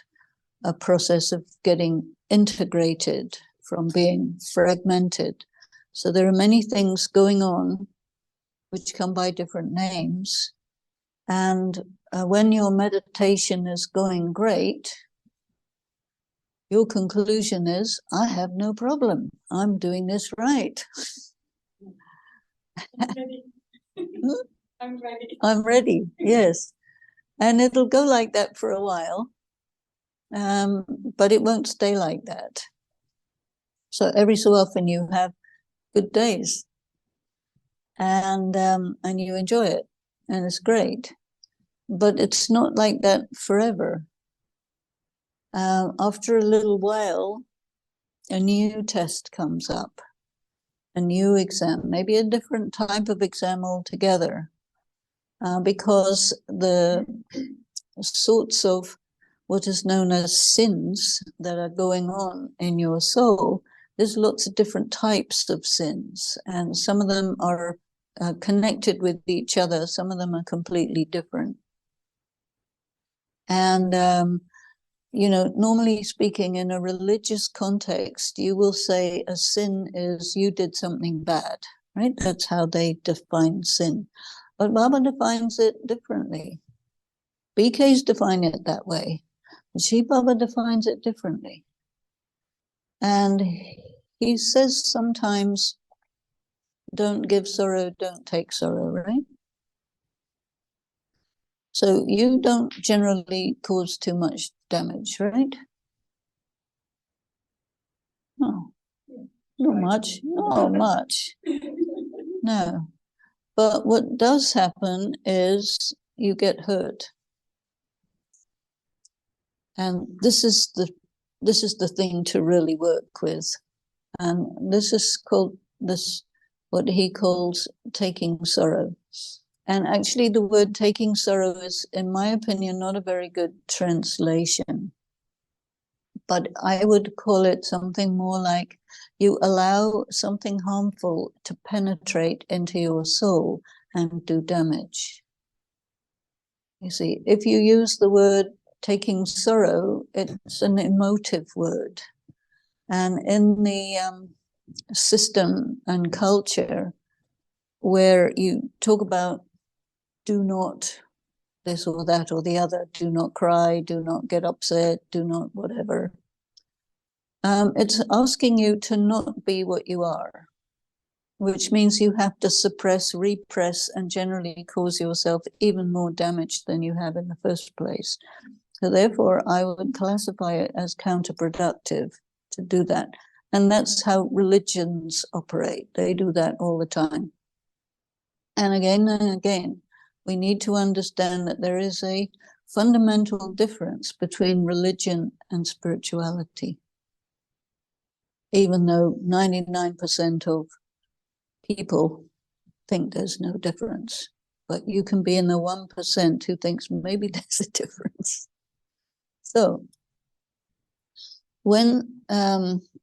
a process of getting integrated from being fragmented. So there are many things going on which come by different names. And when your meditation is going great, your conclusion is, I have no problem. I'm doing this right. I'm ready. I'm ready. I'm ready, yes. And it'll go like that for a while, but it won't stay like that. So every so often you have good days, and you enjoy it, and it's great. But it's not like that forever. After a little while, a new test comes up, a new exam, maybe a different type of exam altogether, because the sorts of what is known as sins that are going on in your soul, there's lots of different types of sins, and some of them are connected with each other, some of them are completely different. And normally speaking, in a religious context, you will say a sin is you did something bad, right? That's how they define sin. But Baba defines it differently. BKs define it that way. Shi Baba defines it differently. And he says sometimes, don't give sorrow, don't take sorrow, right? So you don't generally cause too much damage, right? No, not much, not much. No. But what does happen is you get hurt. And this is the thing to really work with. And this is called what he calls taking sorrow. And actually the word taking sorrow is, in my opinion, not a very good translation. But I would call it something more like you allow something harmful to penetrate into your soul and do damage. You see, if you use the word taking sorrow, it's an emotive word. And in the system and culture where you talk about do not this or that or the other, do not cry, do not get upset, do not whatever, it's asking you to not be what you are, which means you have to suppress, repress, and generally cause yourself even more damage than you have in the first place. So therefore, I would classify it as counterproductive to do that. And that's how religions operate. They do that all the time. And again, we need to understand that there is a fundamental difference between religion and spirituality. Even though 99% of people think there's no difference, but you can be in the 1% who thinks maybe there's a difference. So when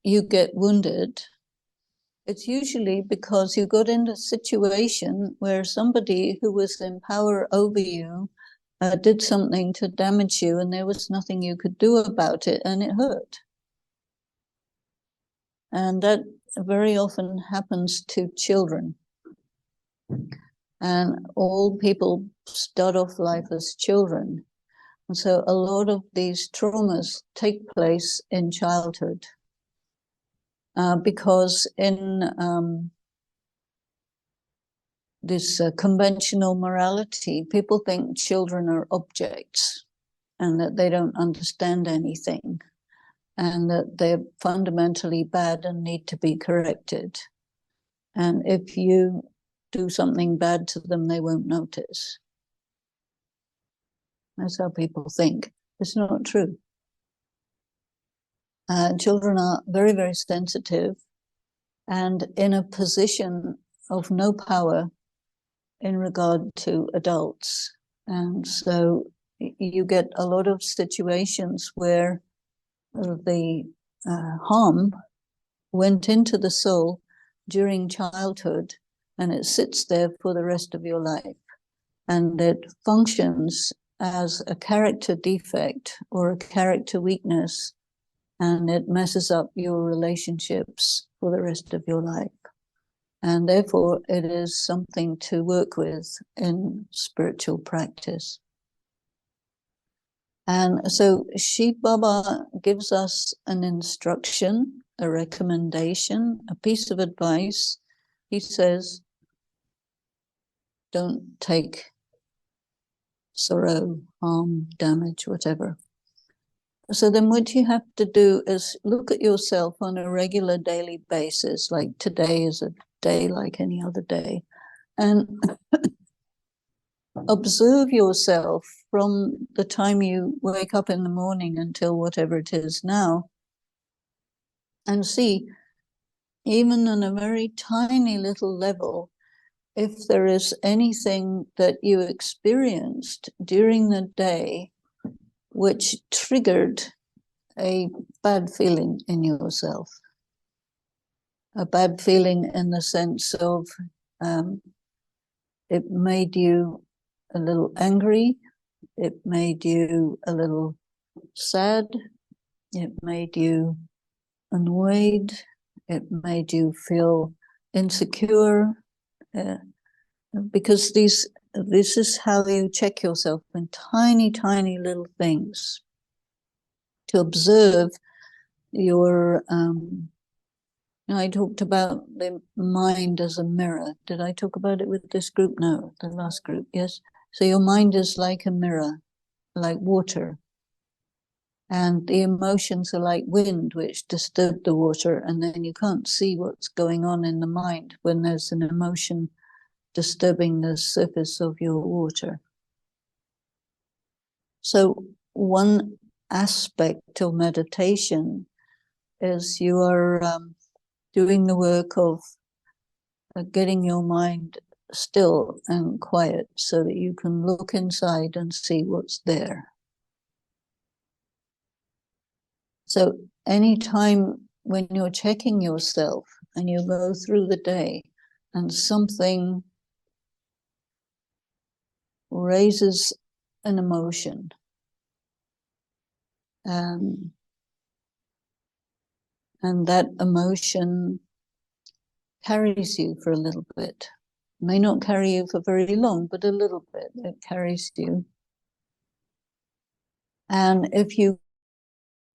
you get wounded, it's usually because you got into a situation where somebody who was in power over you did something to damage you, and there was nothing you could do about it, and it hurt. And that very often happens to children. And all people start off life as children. And so a lot of these traumas take place in childhood. Because in this conventional morality, people think children are objects and that they don't understand anything and that they're fundamentally bad and need to be corrected. And if you do something bad to them, they won't notice. That's how people think. It's not true. Children are very, very sensitive and in a position of no power in regard to adults. And so you get a lot of situations where the harm went into the soul during childhood and it sits there for the rest of your life. And it functions as a character defect or a character weakness, and it messes up your relationships for the rest of your life. And therefore, it is something to work with in spiritual practice. And so Shi Baba gives us an instruction, a recommendation, a piece of advice. He says, don't take sorrow, harm, damage, whatever. So then what you have to do is look at yourself on a regular daily basis, like today is a day like any other day. And observe yourself from the time you wake up in the morning until whatever it is now, and see, even on a very tiny little level, if there is anything that you experienced during the day which triggered a bad feeling in yourself. A bad feeling in the sense of it made you a little angry, it made you a little sad, it made you annoyed, it made you feel insecure, because this is how you check yourself in tiny, tiny little things, to observe your, I talked about the mind as a mirror. Did I talk about it with this group? No, the last group, yes. So your mind is like a mirror, like water. And the emotions are like wind, which disturb the water, and then you can't see what's going on in the mind when there's an emotion disturbing the surface of your water. So one aspect of meditation is you are doing the work of getting your mind still and quiet so that you can look inside and see what's there. So anytime when you're checking yourself and you go through the day and something raises an emotion, and that emotion carries you for a little bit. May not carry you for very long, but a little bit, it carries you. And if you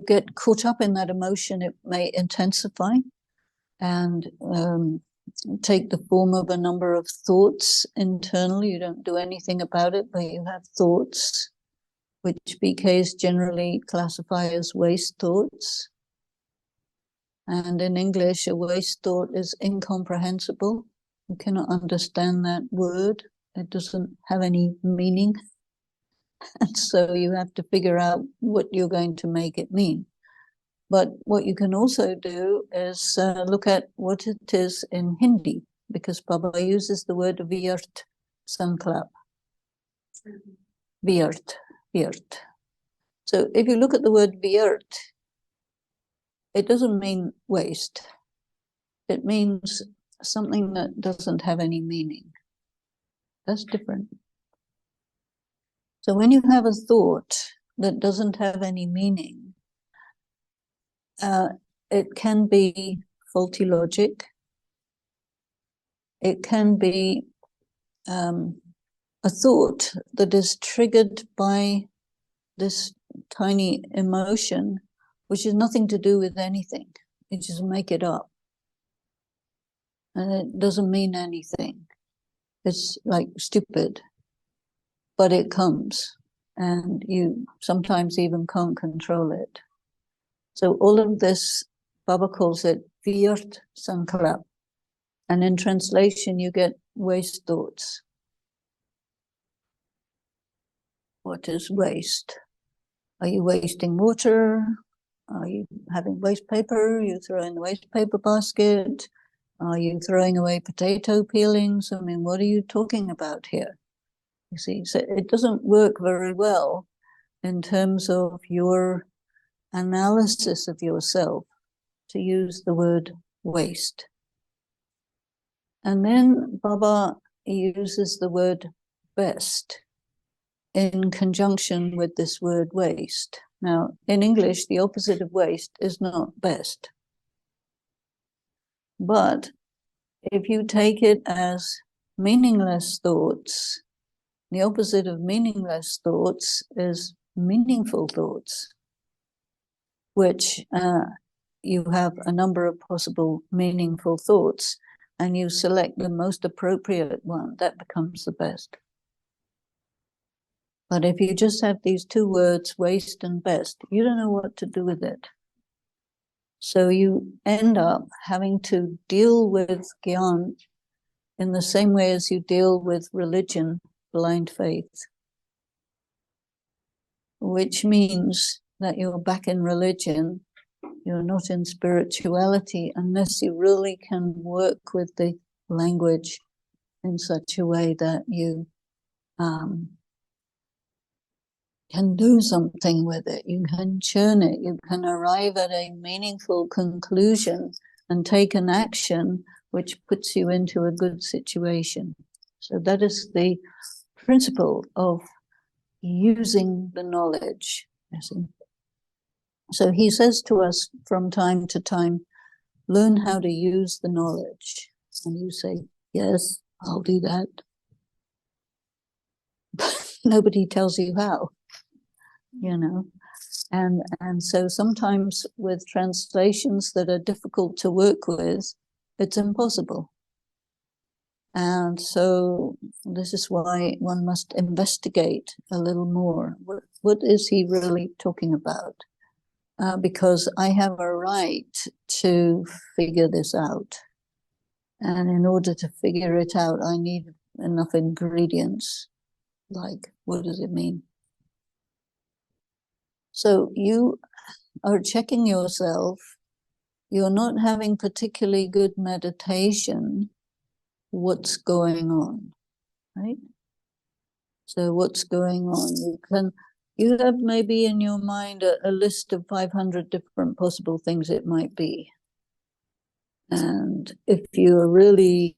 get caught up in that emotion, it may intensify and take the form of a number of thoughts internally. You don't do anything about it, but you have thoughts, which BKs generally classify as waste thoughts. And in English, a waste thought is incomprehensible. You cannot understand that word. It doesn't have any meaning. And so you have to figure out what you're going to make it mean. But what you can also do is look at what it is in Hindi, because Baba uses the word vyart sankalp. Vyart. So if you look at the word vyart, it doesn't mean waste. It means something that doesn't have any meaning. That's different. So when you have a thought that doesn't have any meaning, it can be faulty logic. It can be a thought that is triggered by this tiny emotion, which has nothing to do with anything. You just make it up. And it doesn't mean anything. It's like stupid, but it comes, and you sometimes even can't control it. So all of this, Baba calls it vyart sankalp. And in translation, you get waste thoughts. What is waste? Are you wasting water? Are you having waste paper? You throw in the waste paper basket? Are you throwing away potato peelings? I mean, what are you talking about here? You see, so it doesn't work very well in terms of your analysis of yourself to use the word waste. And then Baba uses the word best in conjunction with this word waste. Now, in English, the opposite of waste is not best. But if you take it as meaningless thoughts, the opposite of meaningless thoughts is meaningful thoughts, which you have a number of possible meaningful thoughts, and you select the most appropriate one, that becomes the best. But if you just have these two words, waste and best, you don't know what to do with it. So you end up having to deal with Gyan in the same way as you deal with religion blind faith, which means that you're back in religion, you're not in spirituality, unless you really can work with the language in such a way that you can do something with it, you can churn it, you can arrive at a meaningful conclusion and take an action which puts you into a good situation. So that is the principle of using the knowledge. So he says to us from time to time, learn how to use the knowledge. And you say, yes, I'll do that. But nobody tells you how, you know. And so sometimes with translations that are difficult to work with, it's impossible. And so this is why one must investigate a little more. What is he really talking about? Because I have a right to figure this out. And in order to figure it out, I need enough ingredients. Like, what does it mean? So you are checking yourself. You're not having particularly good meditation. What's going on, right? So what's going on? You have maybe in your mind a list of 500 different possible things it might be. And if you're really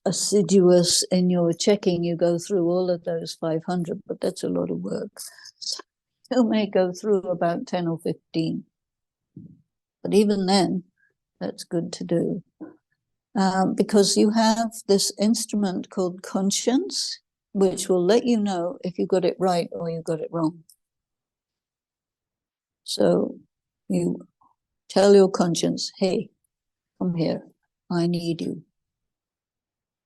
assiduous in your checking, you go through all of those 500, but that's a lot of work. So you may go through about 10 or 15. But even then, that's good to do. Because you have this instrument called conscience, which will let you know if you got it right or you got it wrong. So you tell your conscience, hey, come here, I need you.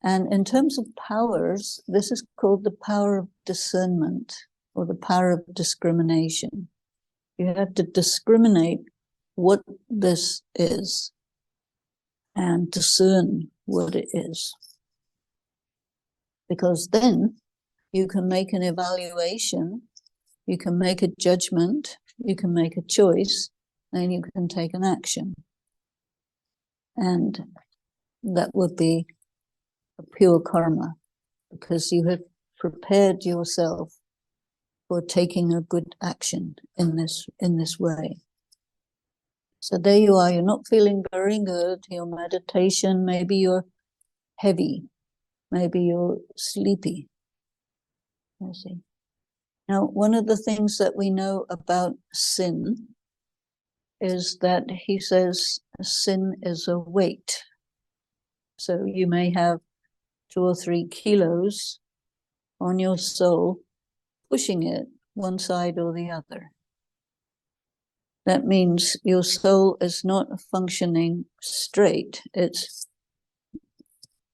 And in terms of powers, this is called the power of discernment or the power of discrimination. You have to discriminate what this is and discern what it is. Because then you can make an evaluation, you can make a judgment, you can make a choice, and you can take an action. And that would be a pure karma, because you have prepared yourself for taking a good action in this way. So there you are, you're not feeling very good, your meditation, maybe you're heavy, maybe you're sleepy. You see. Now, one of the things that we know about sin is that he says sin is a weight. So you may have 2 or 3 kilos on your soul, pushing it one side or the other. That means your soul is not functioning straight, it's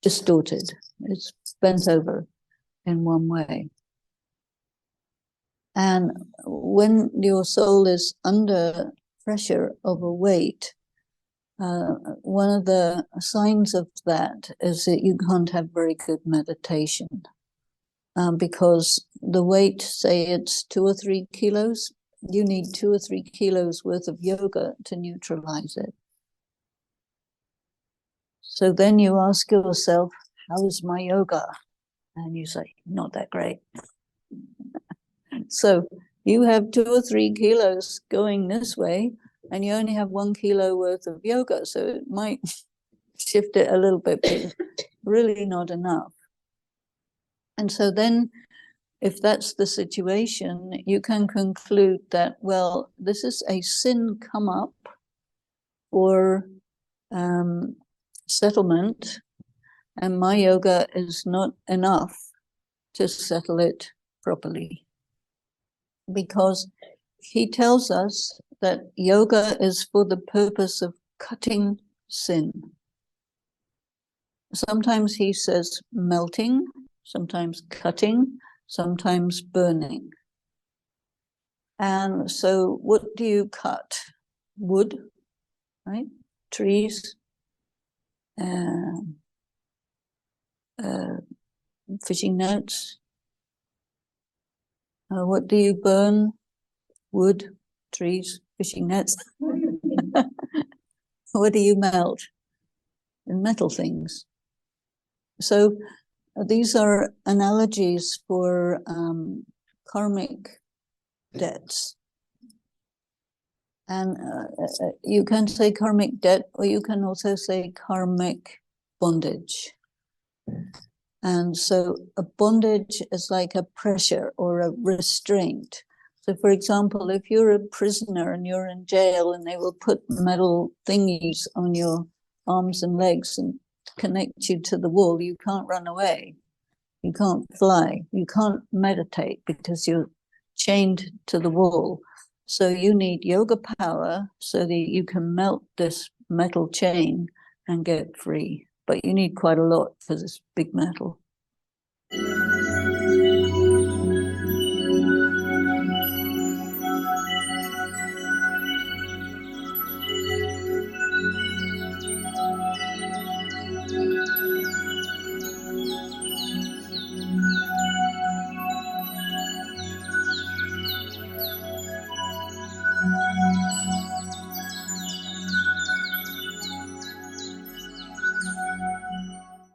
distorted, it's bent over in one way. And when your soul is under pressure of a weight, one of the signs of that is that you can't have very good meditation. Because the weight, say it's 2 or 3 kilos, you need 2 or 3 kilos worth of yoga to neutralize it. So then you ask yourself, how's my yoga? And you say, not that great. So you have 2 or 3 kilos going this way, and you only have 1 kilo worth of yoga. So it might shift it a little bit, but really not enough. And so then, if that's the situation, you can conclude that, well, this is a sin come up or settlement, and my yoga is not enough to settle it properly. Because he tells us that yoga is for the purpose of cutting sin. Sometimes he says melting, sometimes cutting, sometimes burning. And so what do you cut? Wood, right? Trees, fishing nets. What do you burn? Wood, trees, fishing nets. What do you melt? And metal things. So these are analogies for karmic debts. And you can say karmic debt, or you can also say karmic bondage. And so a bondage is like a pressure or a restraint. So for example, if you're a prisoner and you're in jail and they will put metal thingies on your arms and legs and connect you to the wall, you can't run away. You can't fly. You can't meditate because you're chained to the wall. So you need yoga power so that you can melt this metal chain and get free. But you need quite a lot for this big metal.